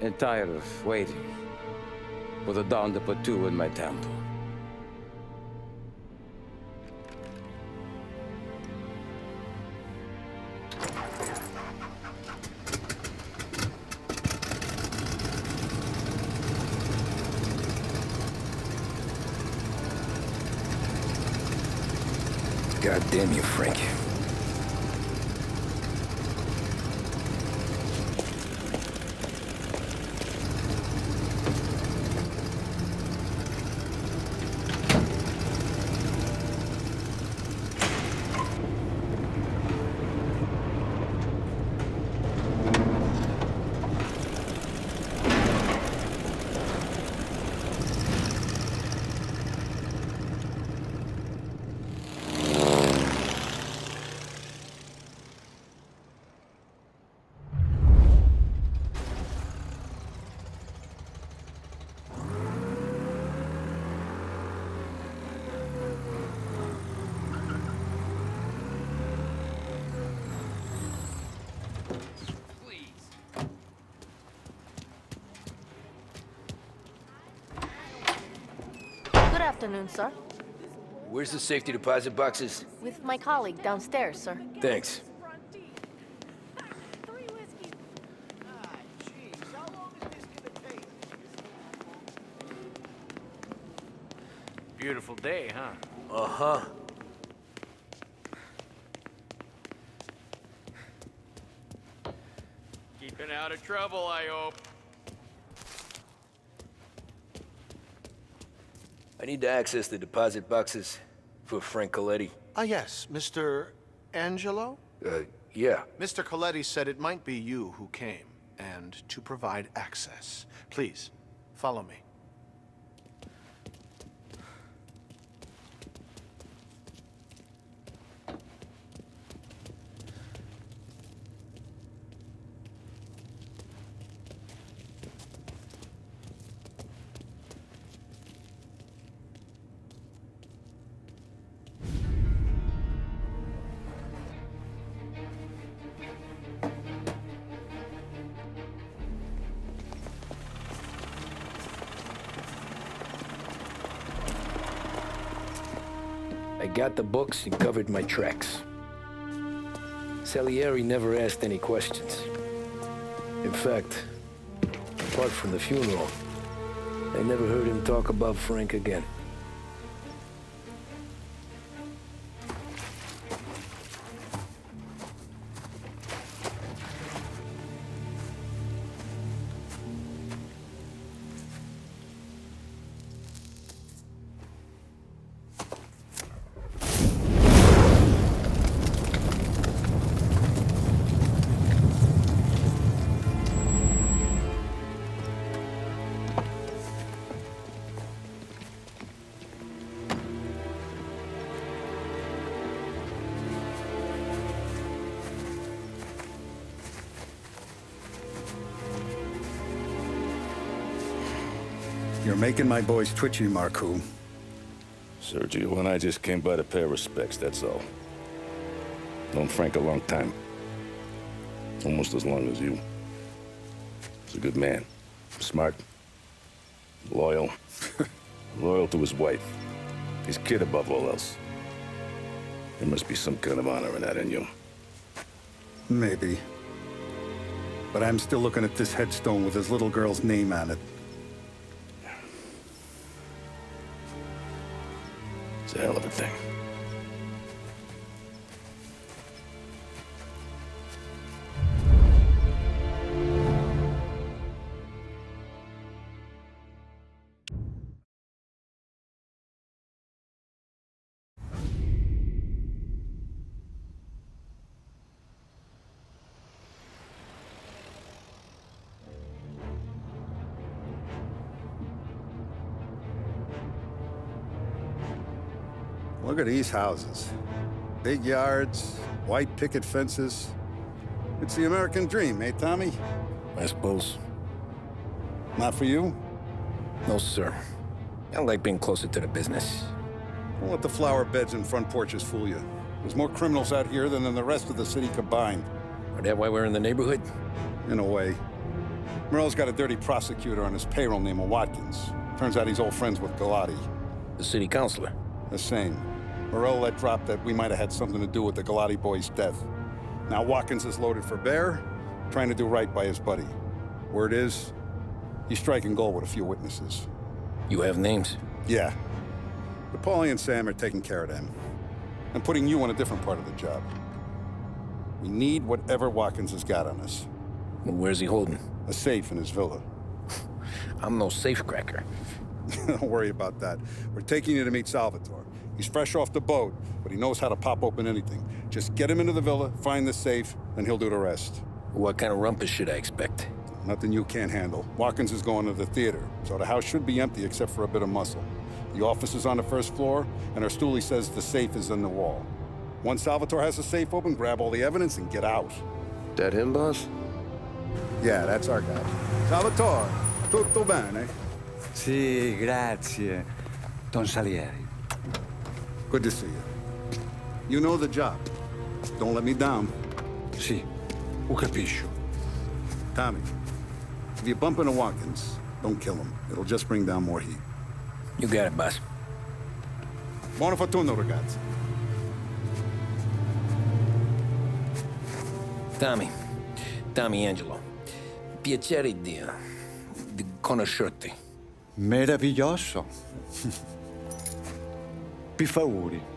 And tired of waiting for the dawn to put two in my temple. God damn you, Frank. Good afternoon, sir. Where's the safety deposit boxes? With my colleague downstairs, sir. Thanks. Beautiful day, huh? Uh-huh. Keeping out of trouble, I hope. I need to access the deposit boxes for Frank Coletti. Ah, yes, Mr. Angelo? Yeah. Mr. Coletti said it might be you who came, and to provide access. Please, follow me. I got the books and covered my tracks. Salieri never asked any questions. In fact, apart from the funeral, I never heard him talk about Frank again. You're making my boys twitchy, Marcoux. Sergio and I just came by to pay our respects, that's all. Known Frank a long time. Almost as long as you. He's a good man. Smart. Loyal. Loyal to his wife. His kid above all else. There must be some kind of honor in that in you. Maybe. But I'm still looking at this headstone with his little girl's name on it. It's a hell of a thing. Look at these houses. Big yards, white picket fences. It's the American dream, eh, Tommy? I suppose. Not for you? No, sir. I like being closer to the business. Don't let the flower beds and front porches fool you. There's more criminals out here than in the rest of the city combined. Is that why we're in the neighborhood? In a way. Morello's got a dirty prosecutor on his payroll named Watkins. Turns out he's old friends with Galati. The city councilor? The same. Morello let drop that we might have had something to do with the Galati boy's death. Now Watkins is loaded for bear, trying to do right by his buddy. Word is, he's striking gold with a few witnesses. You have names? Yeah. But Paulie and Sam are taking care of them. I'm putting you on a different part of the job. We need whatever Watkins has got on us. Well, where's he holding? A safe in his villa. I'm no safecracker. Don't worry about that. We're taking you to meet Salvatore. He's fresh off the boat, but he knows how to pop open anything. Just get him into the villa, find the safe, and he'll do the rest. What kind of rumpus should I expect? Nothing you can't handle. Watkins is going to the theater, so the house should be empty except for a bit of muscle. The office is on the first floor, and our stoolie says the safe is in the wall. Once Salvatore has the safe open, grab all the evidence and get out. That him, boss? Yeah, that's our guy. Salvatore, tutto bene? Sì, grazie, Don Salieri. Good to see you. You know the job. Don't let me down. Sì, ho capisco. Tommy, if you bump into Watkins, don't kill him. It'll just bring down more heat. You got it, boss. Buona fortuna, ragazzi. Tommy Angelo. Piacere di conoscerti. Meraviglioso. Per favore.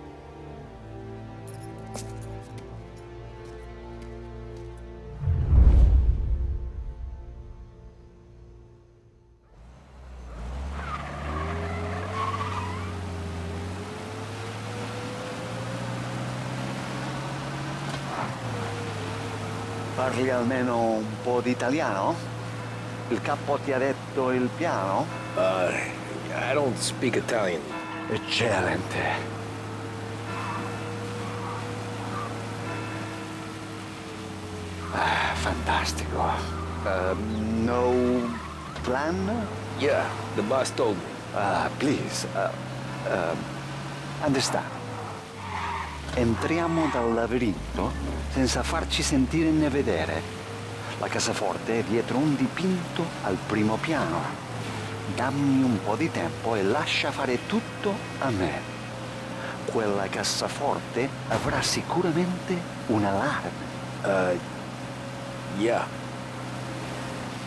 Parli almeno un po' di italiano? Il capo ti ha detto il piano? I don't speak Italian. Eccellente. Fantastico. No plan? Yeah, the boss told me. Please, understand. Entriamo dal labirinto senza farci sentire né vedere. La cassaforte è dietro un dipinto al primo piano. Dammi un po' di tempo e lascia fare tutto a me. Quella cassaforte avrà sicuramente un allarme. Yeah.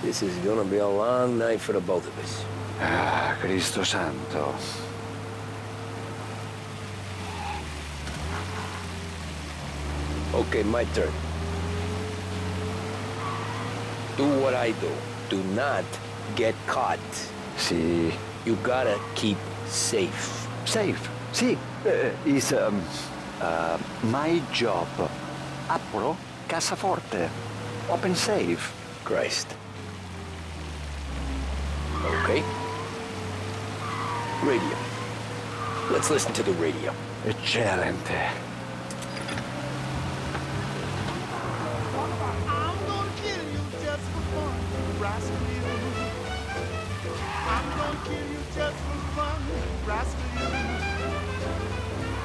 This is gonna be a long night for the both of us. Cristo santo. Okay, my turn. Do what I do. Do not get caught. Sì. You gotta keep safe. Safe? Sì. Is my job. Apro cassaforte. Open safe. Christ. Okay. Radio. Let's listen to the radio. Eccellente.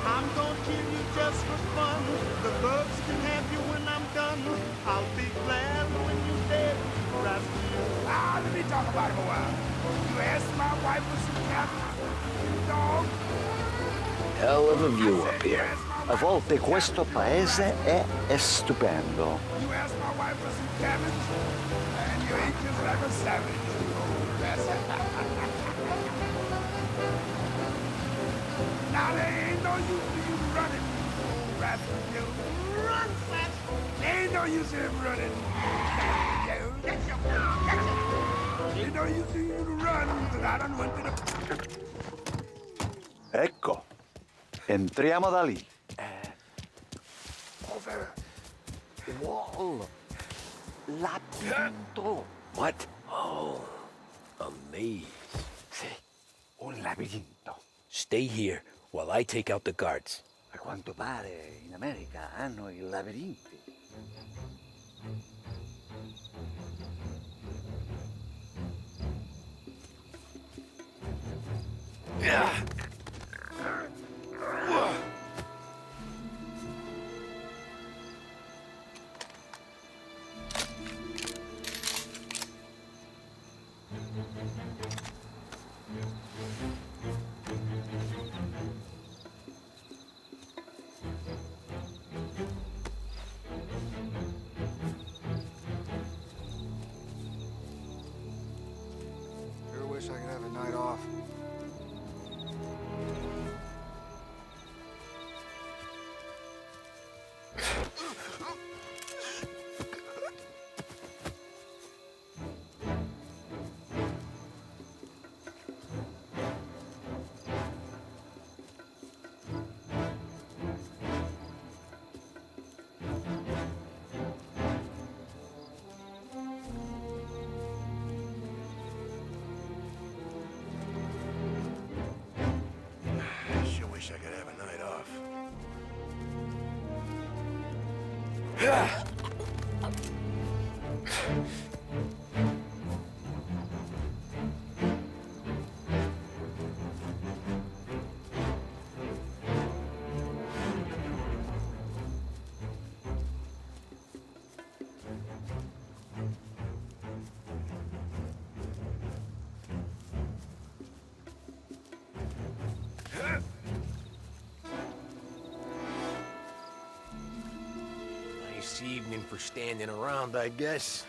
I'm gonna kill you just for fun. The bugs can have you when I'm done. I'll be glad when you're dead, rascal. Let me talk about it a while. You asked my wife for some caviar, dog. Hell of a view up here. A volte questo paese è stupendo. You asked my wife for some cabbage, and you ate just like a savage. Now there ain't no use for you running, old rascal. You run fast. There ain't no use in him running. Ain't no use for you to run, because I done went to the... Ecco, entriamo da lì. Wall. Labirinto. What? Oh, a maze. Sì, un labirinto. Stay here while I take out the guards. A quanto pare in America hanno i labirinti. Sure wish I could have a night off. Sure wish I could have a night off. Nice evening for standing around, I guess.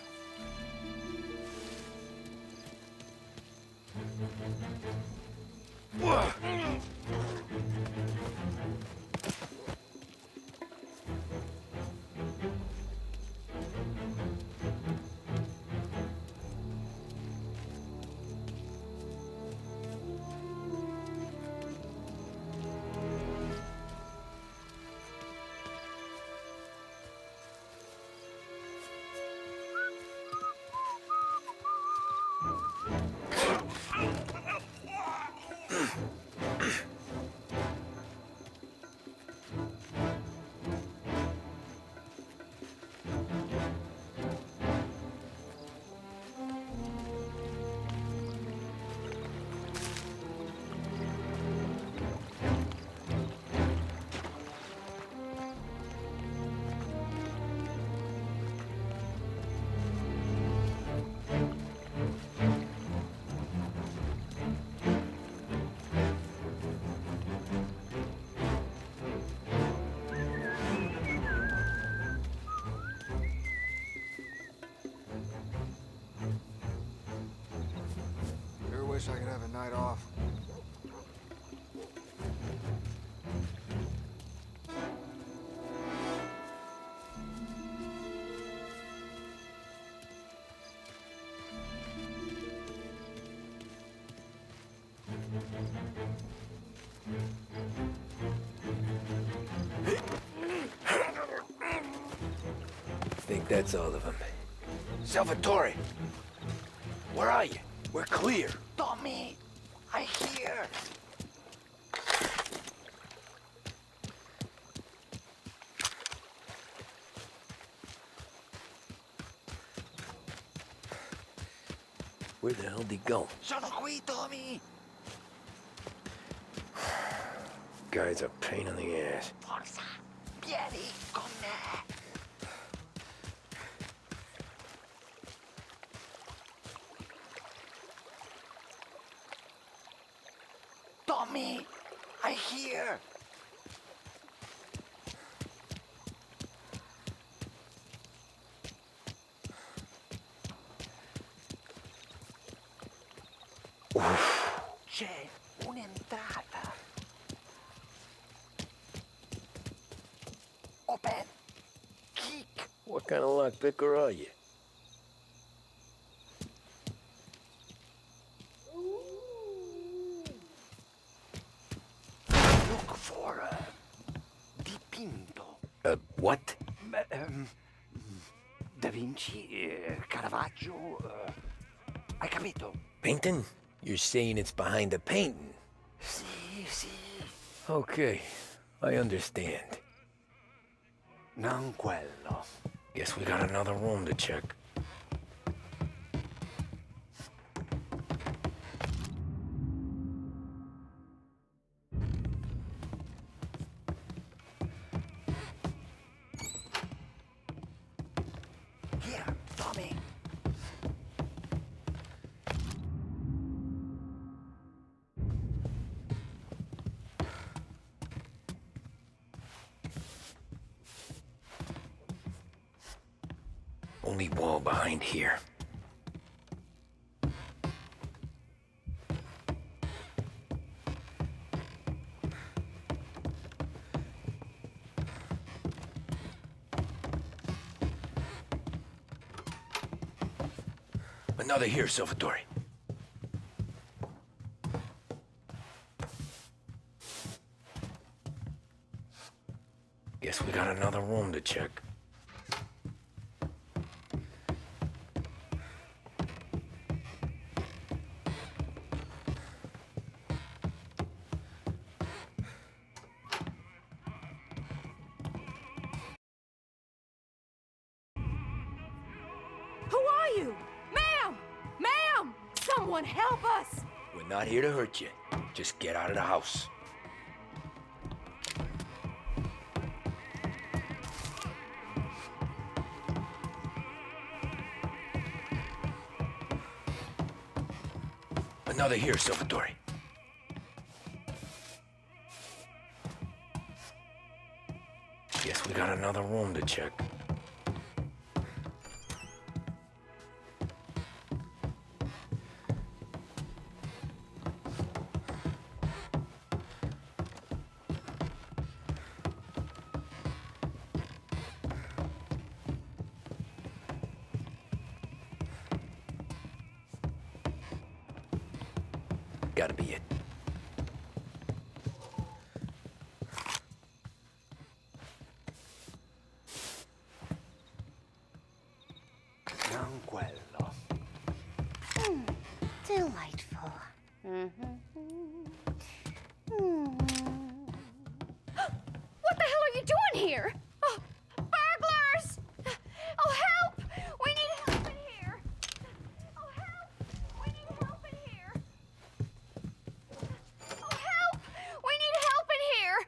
Wish I could have a night off. Think that's all of them. Salvatore! Where are you? We're clear. Tommy! I hear! Where the hell did he go? Sono qui, Tommy! Guy's a pain in the ass. Forza! Vieni con me! Tommy! I hear! C'è un'entrata. Open. Kick. What kind of lockpicker are you? Look for dipinto. What? Da Vinci, Caravaggio. Hai capito? Painting? You're saying it's behind the painting? Sì, sì. Okay, I understand. Non quello. Guess we got another room to check. Here, Tommy. Only wall behind here. Another here, Salvatore. Guess we got another room to check. Who are you? Ma'am! Ma'am! Someone help us! We're not here to hurt you. Just get out of the house. Another here, Salvatore. Guess we got another room to check. Gotta be it. Non quello. Delightful. What the hell are you doing here? Oh, burglars! Oh, help! We need help in here! Oh, help! We need help in here! Oh, help! We need help in here!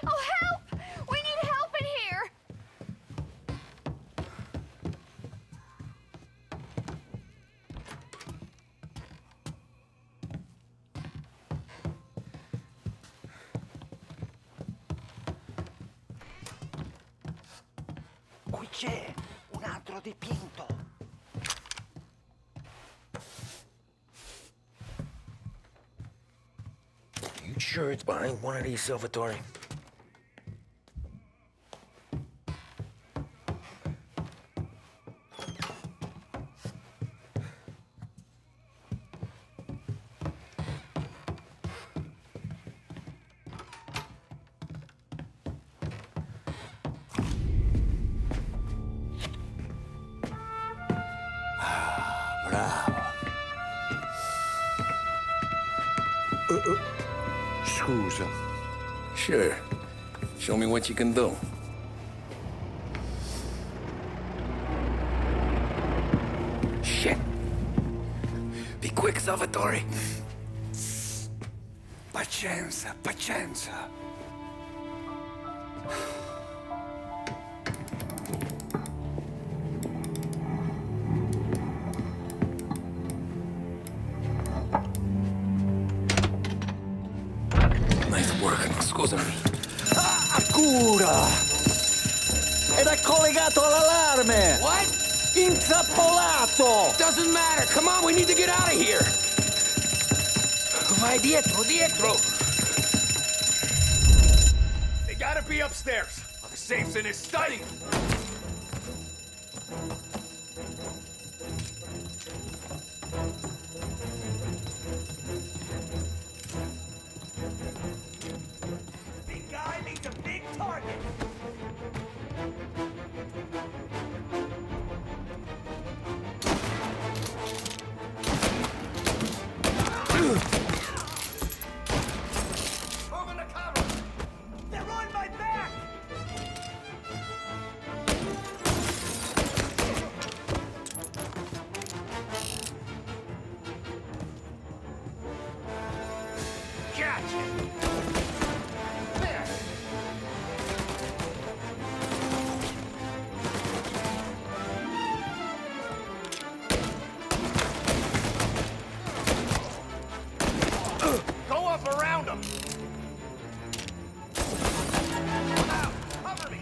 Oh, help! We need help in here! Qui c'è un altro dipinto. You sure it's behind one of these, Salvatore? Bravo. Scusa. Sure. Show me what you can do. Shit. Be quick, Salvatore. Pazienza, pazienza. Nice work. Scusami. Cura! Era collegato all'allarme! What? Intrappolato! Doesn't matter. Come on, we need to get out of here. Vai dietro, dietro. They gotta be upstairs. The safe's in his study. Big guy needs a big target. Moving the cover. They're on my back. Gotcha. There. Go up around him. Out. Cover me.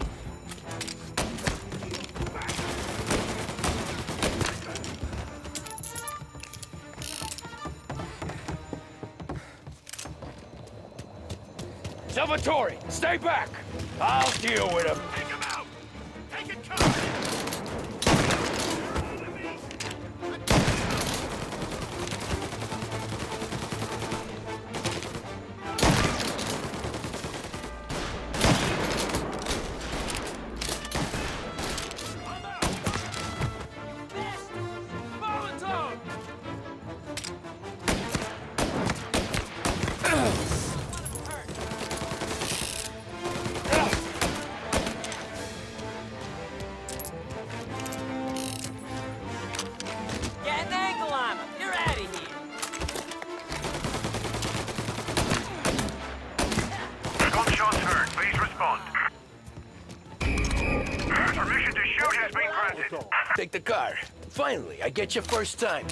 Salvatore, stay back! I'll deal with him. Take him out. Take it cover. Get an angle on him. You're out of here. Gunshots heard. Please respond. Permission to shoot has been granted. Take the car. Finally, I get you first time.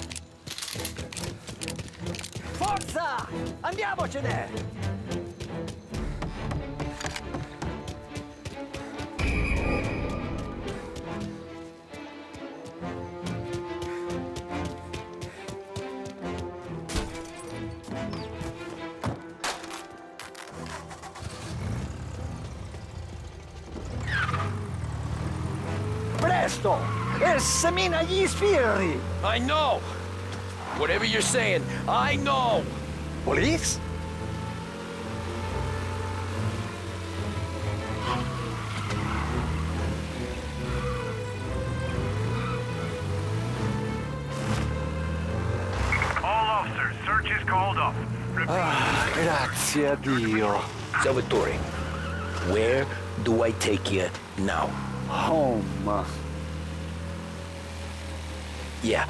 Forza! Andiamocene! questo? Semina gli sbirri! I know! Whatever you're saying, I know! Police? All officers, search is called off. Ah, grazie a Dio. Salvatore, where do I take you now? Home. Yeah,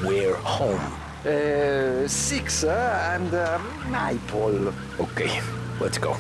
where home? 6 and Maple. Okay, let's go.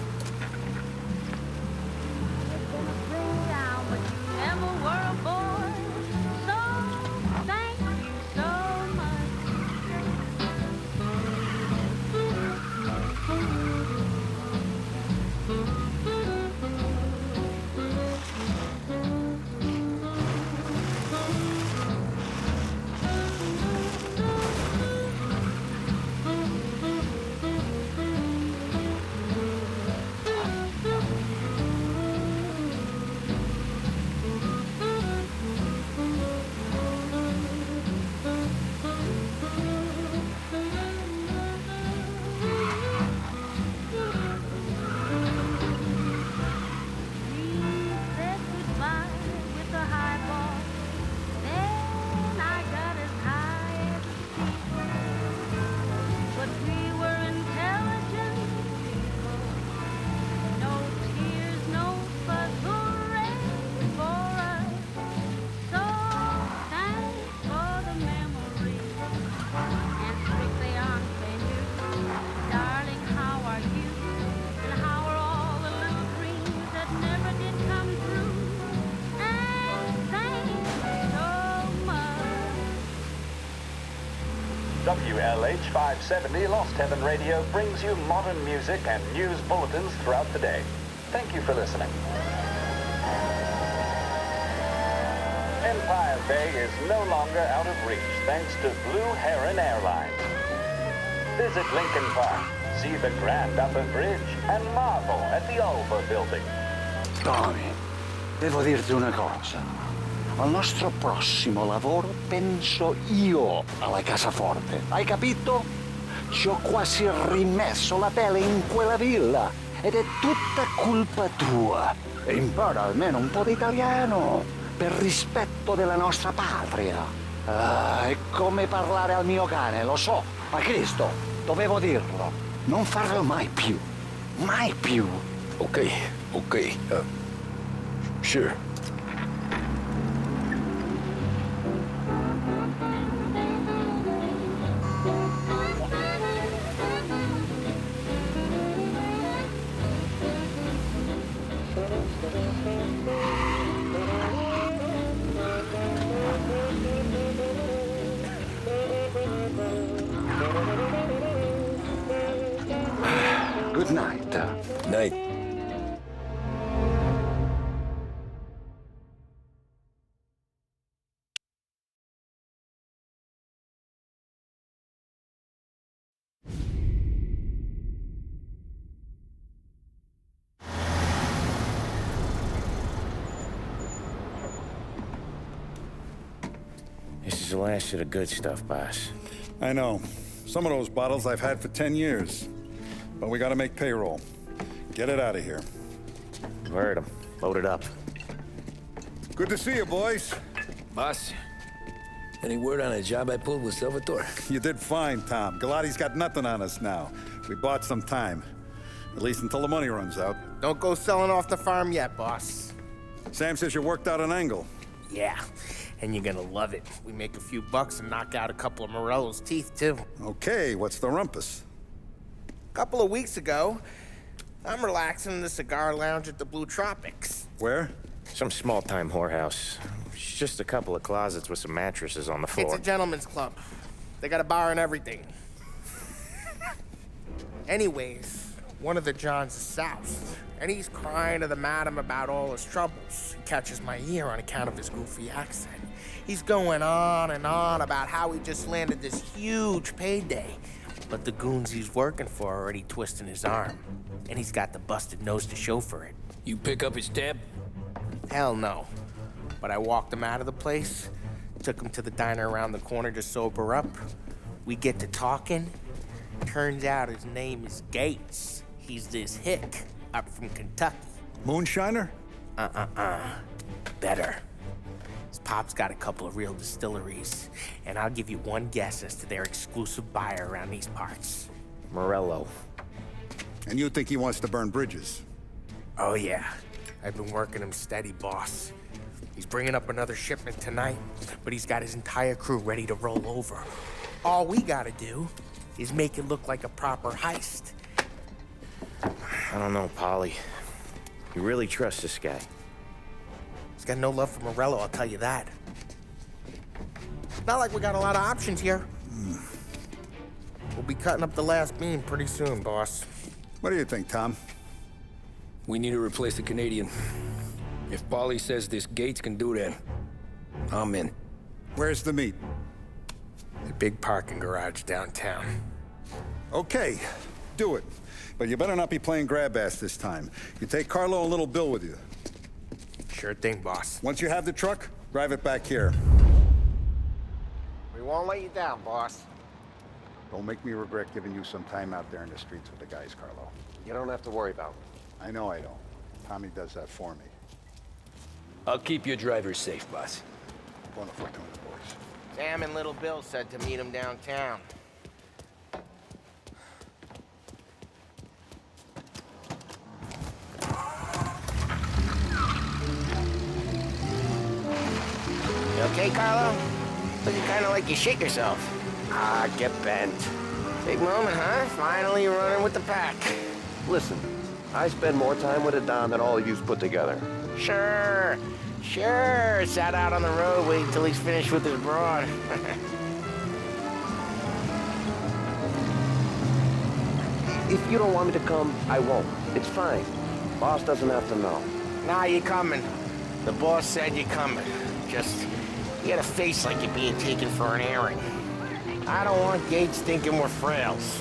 WLH 570 Lost Heaven Radio brings you modern music and news bulletins throughout the day. Thank you for listening. Empire Bay is no longer out of reach thanks to Blue Heron Airlines. Visit Lincoln Park, see the Grand Upper Bridge, and marvel at the Alba Building. Tommy, devo dirti una cosa. Al nostro prossimo lavoro penso io alla cassaforte. Hai capito? Ci ho quasi rimesso la pelle in quella villa ed è tutta colpa tua. E impara almeno un po' di italiano per rispetto della nostra patria. È come parlare al mio cane, lo so, ma Cristo, dovevo dirlo. Non farlo mai più. Mai più. Okay, sure. Good night. Night. This is the last of the good stuff, boss. I know. Some of those bottles I've had for 10 years. But we gotta make payroll. Get it out of here. Heard him. Load it up. Good to see you, boys. Boss, any word on a job I pulled with Salvatore? You did fine, Tom. Galati's got nothing on us now. We bought some time. At least until the money runs out. Don't go selling off the farm yet, boss. Sam says you worked out an angle. Yeah, and you're gonna love it. We make a few bucks and knock out a couple of Morello's teeth, too. Okay, what's the rumpus? A couple of weeks ago, I'm relaxing in the cigar lounge at the Blue Tropics. Where? Some small-time whorehouse. It's just a couple of closets with some mattresses on the floor. It's a gentleman's club. They got a bar and everything. Anyways, one of the Johns is south, and he's crying to the madam about all his troubles. He catches my ear on account of his goofy accent. He's going on and on about how he just landed this huge payday. But the goons he's working for are already twisting his arm. And he's got the busted nose to show for it. You pick up his tab? Hell no. but I walked him out of the place, took him to the diner around the corner to sober up. We get to talking. Turns out his name is Gates. He's this hick up from Kentucky. Moonshiner? Better. His pop's got a couple of real distilleries, and I'll give you one guess as to their exclusive buyer around these parts. Morello. And you think he wants to burn bridges? Oh, yeah. I've been working him steady, boss. He's bringing up another shipment tonight, but he's got his entire crew ready to roll over. All we gotta do is make it look like a proper heist. I don't know, Polly. You really trust this guy? He's got no love for Morello, I'll tell you that. Not like we got a lot of options here. We'll be cutting up the last beam pretty soon, boss. What do you think, Tom? We need to replace the Canadian. If Polly says this Gates can do that, I'm in. Where's the meet? The big parking garage downtown. Okay, do it. But you better not be playing grab ass this time. You take Carlo and Little Bill with you. Sure thing, boss. Once you have the truck, drive it back here. We won't let you down, boss. Don't make me regret giving you some time out there in the streets with the guys, Carlo. You don't have to worry about it. I know I don't. Tommy does that for me. I'll keep your drivers safe, boss. Buona fortuna, boys. Sam and Little Bill said to meet him downtown. You okay, Carlo? Looking kind of like you shit yourself. Ah, get bent. Big moment, huh? Finally running with the pack. Listen, I spend more time with a Don than all of yous put together. Sure. Sat out on the road waiting till he's finished with his broad. If you don't want me to come, I won't. It's fine. Boss doesn't have to know. Nah, you coming. The boss said you coming. Just, you got a face like you're being taken for an airing. I don't want Gates thinking we're frails.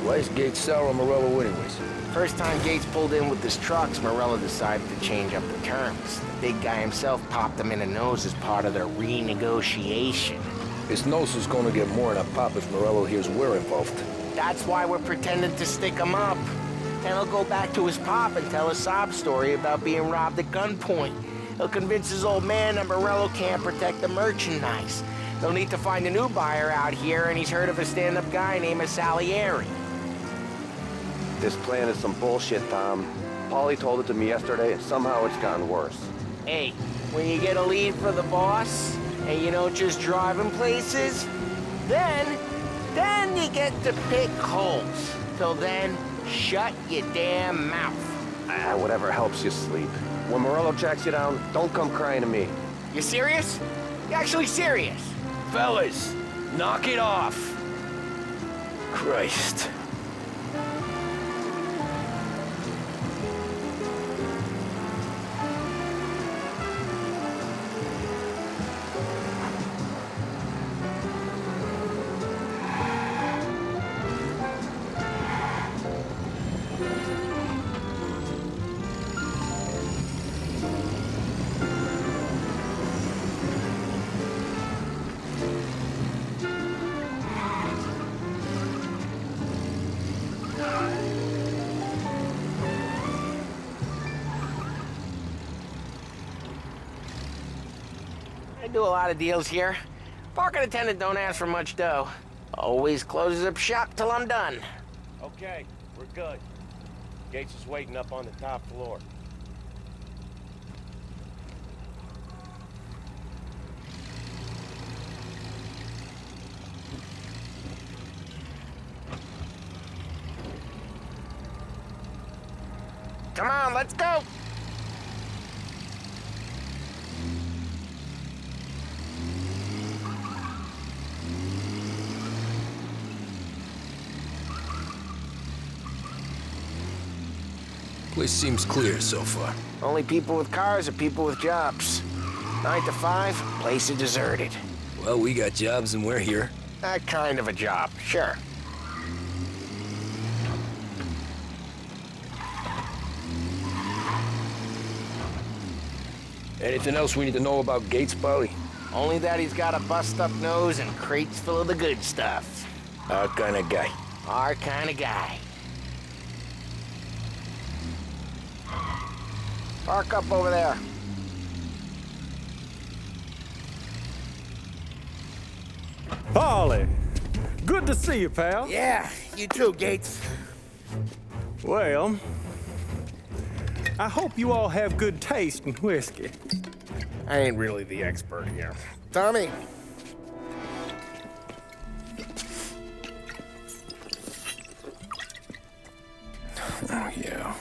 Why is Gates sour on Morello anyways? First time Gates pulled in with his trucks, Morello decided to change up the terms. The big guy himself popped him in the nose as part of their renegotiation. His nose is gonna get more than a pop if Morello hears we're involved. That's why we're pretending to stick him up. Then he'll go back to his pop and tell a sob story about being robbed at gunpoint. He'll convince his old man that Morello can't protect the merchandise. They'll need to find a new buyer out here, and he's heard of a stand-up guy named Salieri. This plan is some bullshit, Tom. Paulie told it to me yesterday, and somehow it's gotten worse. Hey, when you get a lead for the boss, and you don't just drive him places, then you get to pick holes. Till then, shut your damn mouth. Whatever helps you sleep. When Morello tracks you down, don't come crying to me. You serious? You actually serious? Fellas, knock it off. Christ. I do a lot of deals here. Parking attendant don't ask for much dough. Always closes up shop till I'm done. Okay, we're good. Gates is waiting up on the top floor. Come on, let's go! Place seems clear so far. Only people with cars are people with jobs. 9 to 5, place is deserted. Well, we got jobs and we're here. That kind of a job, sure. Anything else we need to know about Gates, Polly? Only that he's got a bust-up nose and crates full of the good stuff. Our kind of guy. Our kind of guy. Park up over there. Polly, good to see you, pal. Yeah, you too, Gates. Well, I hope you all have good taste in whiskey. I ain't really the expert here. Tommy. Oh, yeah.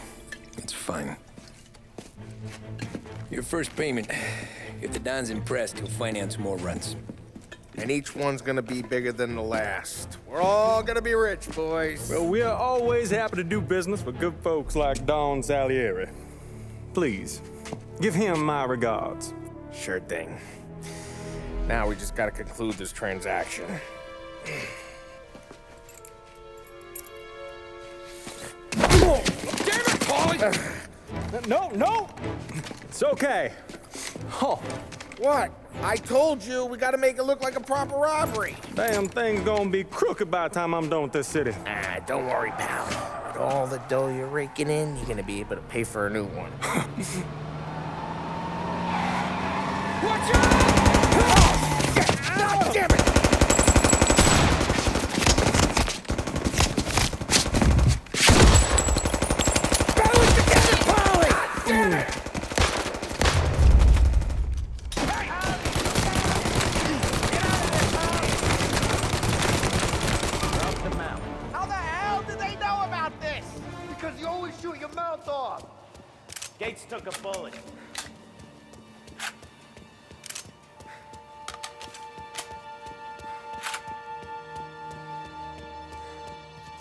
It's fine. Your first payment. If the Don's impressed, he'll finance more runs. And each one's gonna be bigger than the last. We're all gonna be rich, boys. Well, we are always happy to do business with good folks like Don Salieri. Please, give him my regards. Sure thing. Now we just gotta conclude this transaction. Oh, damn it, Polly! No! It's okay. Oh. What? I told you we gotta make it look like a proper robbery. Damn thing's gonna be crooked by the time I'm done with this city. Ah, don't worry, pal. With all the dough you're raking in, you're gonna be able to pay for a new one. Watch out! God damn it! Balance together, Polly! God damn it! How the hell did they know about this? Because you always shoot your mouth off. Gates took a bullet.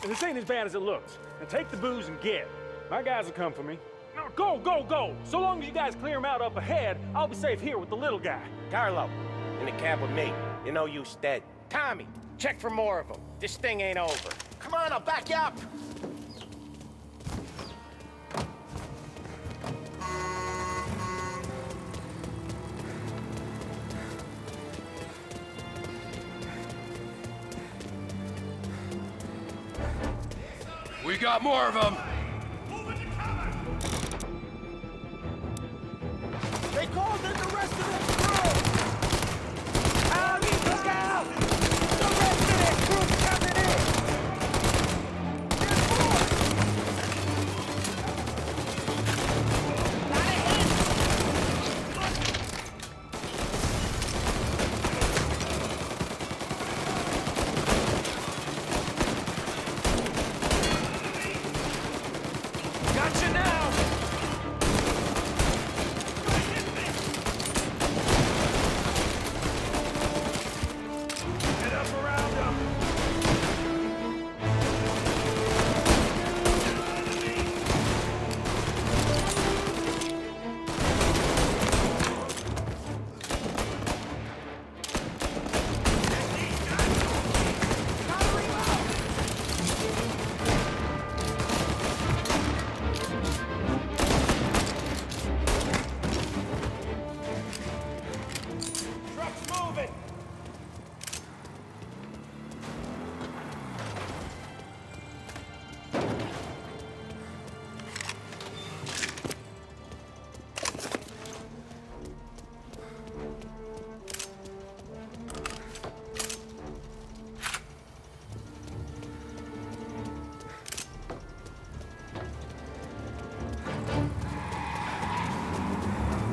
This ain't as bad as it looks. Now take the booze and get. My guys will come for me. Now go! So long as you guys clear him out up ahead, I'll be safe here with the little guy. Carlo, in the cab with me. You know you dead. Tommy, check for more of them. This thing ain't over. Come on, I'll back you up. We got more of them. They called in the rest of their crew! Howdy, look out! The rest of their crew's coming in! Gotcha now! Get up around them! Truck's moving!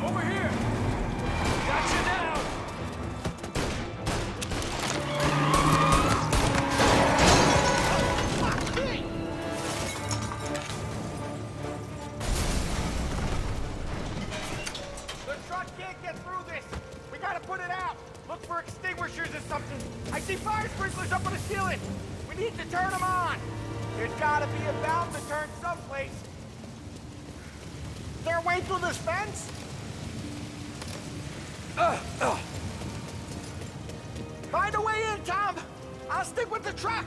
Over here! Gotcha now! The truck can't get through this! We gotta put it out! Look for extinguishers or something! I see fire sprinklers up on the ceiling! We need to turn them on! There's gotta be a valve to turn someplace! Is there a way through this fence? Find a way in, Tom! I'll stick with the truck!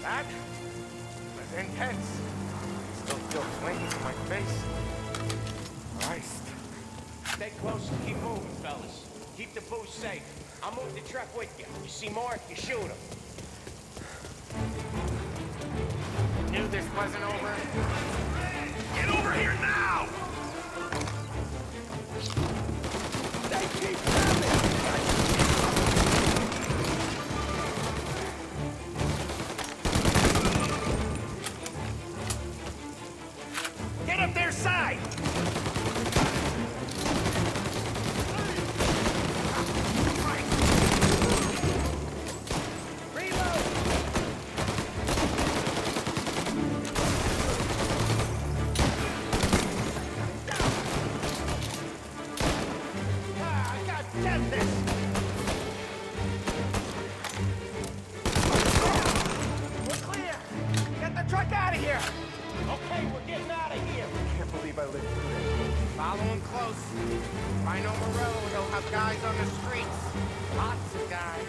That was intense. Still feel flames in my face. Christ. Stay close and keep moving, fellas. Keep the booze safe. I'll move the truck with you. You see more, you shoot him. Knew this wasn't over. Get over here now! They keep coming! Get up their side! Follow him close. If I know Morello, he'll have guys on the streets. Lots of guys.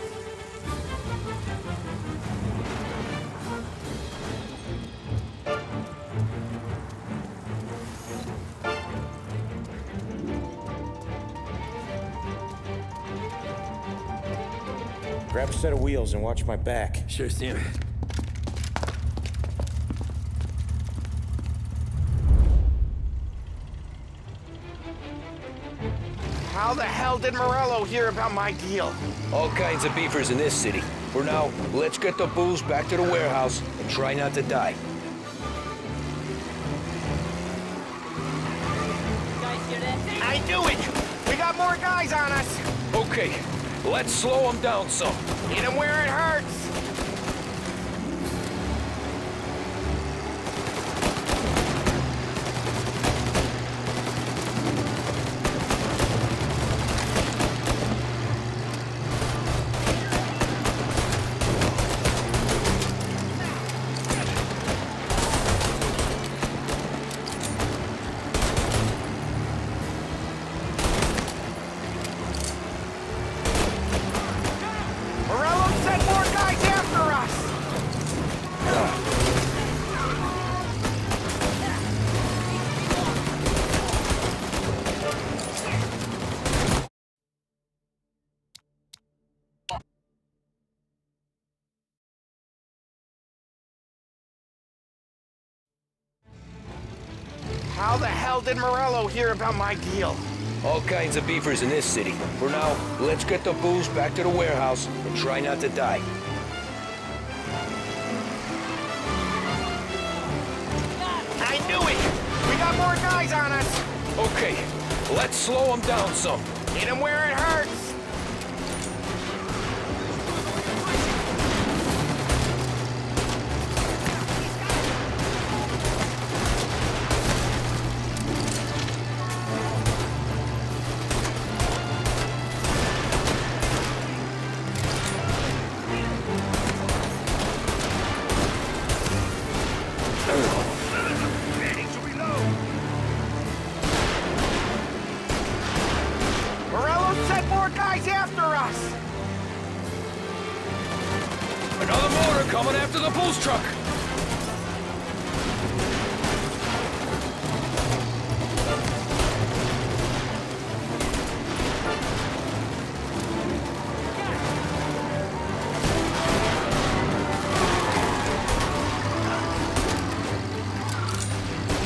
Grab a set of wheels and watch my back. Sure, Sam. How the hell did Morello hear about my deal? All kinds of beefers in this city. For now, let's get the booze back to the warehouse and try not to die. I knew it! We got more guys on us! Okay, let's slow them down some. Hit them where it hurts! How the hell did Morello hear about my deal? All kinds of beefers in this city. For now, let's get the booze back to the warehouse and try not to die. I knew it! We got more guys on us! Okay, let's slow them down some. Hit them where it hurts! Another motor coming after the booze truck!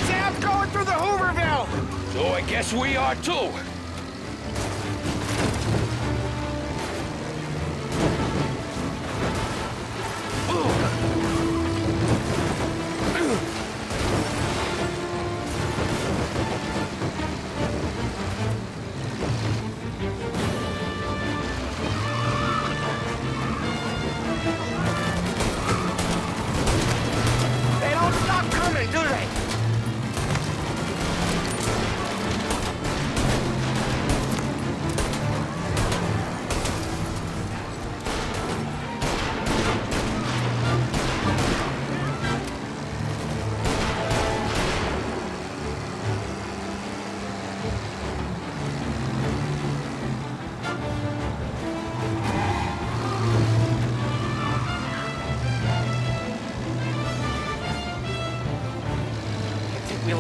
Sam's going through the Hooverville! So I guess we are too!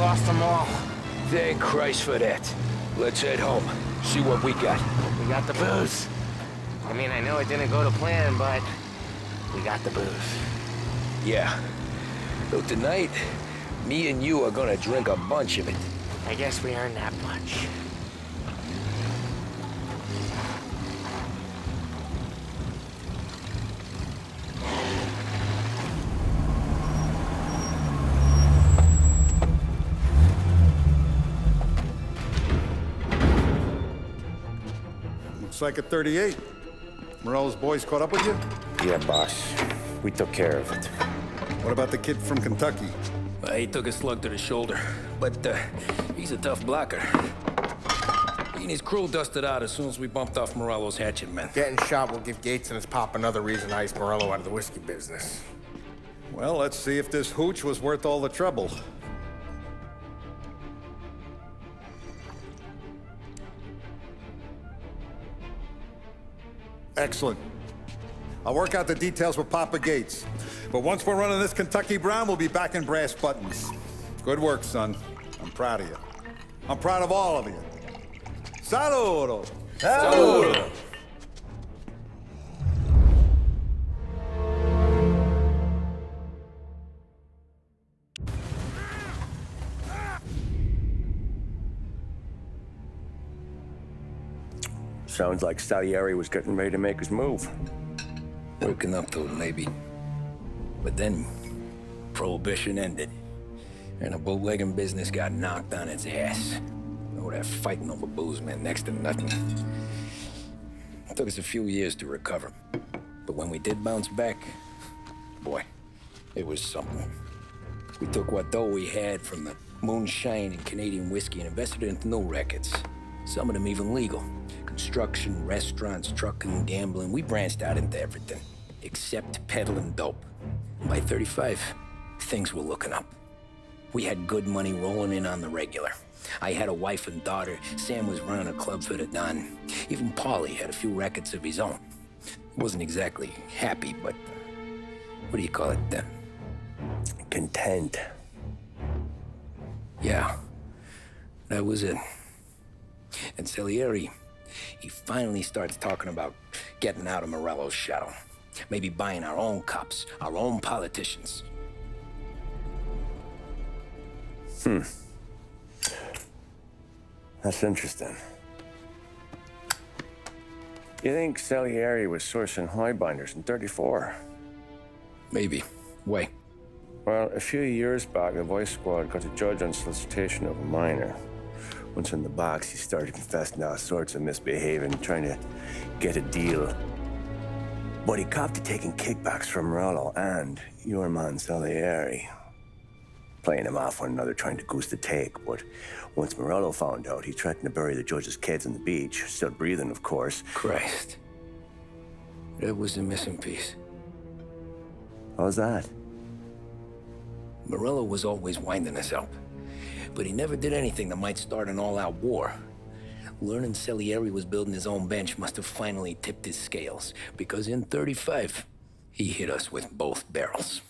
lost them all. Thank Christ for that. Let's head home. See what we got. We got the booze. I mean, I know it didn't go to plan, but we got the booze. Yeah. So tonight, me and you are gonna drink a bunch of it. I guess we earned that much. Looks like a 38. Morello's boys caught up with you? Yeah, boss. We took care of it. What about the kid from Kentucky? He took a slug to the shoulder, but he's a tough blocker. He and his crew dusted out as soon as we bumped off Morello's hatchet men. Getting shot will give Gates and his pop another reason to ice Morello out of the whiskey business. Well, let's see if this hooch was worth all the trouble. Excellent. I'll work out the details with Papa Gates. But once we're running this Kentucky Brown, we'll be back in brass buttons. Good work, son. I'm proud of you. I'm proud of all of you. Saludo! Saludo! Sounds like Salieri was getting ready to make his move. Working up to it, maybe. But then, Prohibition ended. And the bootlegging business got knocked on its ass. Oh, that fighting over booze meant next to nothing. It took us a few years to recover. But when we did bounce back, boy, it was something. We took what dough we had from the moonshine and Canadian whiskey and invested it into new rackets. Some of them even legal. Construction, restaurants, trucking, gambling. We branched out into everything, except peddling dope. And by 35, things were looking up. We had good money rolling in on the regular. I had a wife and daughter. Sam was running a club for the Don. Even Paulie had a few rackets of his own. Wasn't exactly happy, but what do you call it? Content. Yeah, that was it. And Salieri, he finally starts talking about getting out of Morello's shadow. Maybe buying our own cops, our own politicians. That's interesting. You think Salieri was sourcing highbinders in 34? Maybe. Why? Well, a few years back, the Vice Squad got a judge on solicitation of a minor. Once in the box, he started confessing all sorts of misbehaving, trying to get a deal. But he copped to taking kickbacks from Morello and your man Salieri. Playing him off one another, trying to goose the take. But once Morello found out, he threatened to bury the judge's kids on the beach. Still breathing, of course. Christ. That was the missing piece. How's that? Morello was always winding us up. But he never did anything that might start an all-out war. Learning Salieri was building his own bench must have finally tipped his scales. Because in 35, he hit us with both barrels.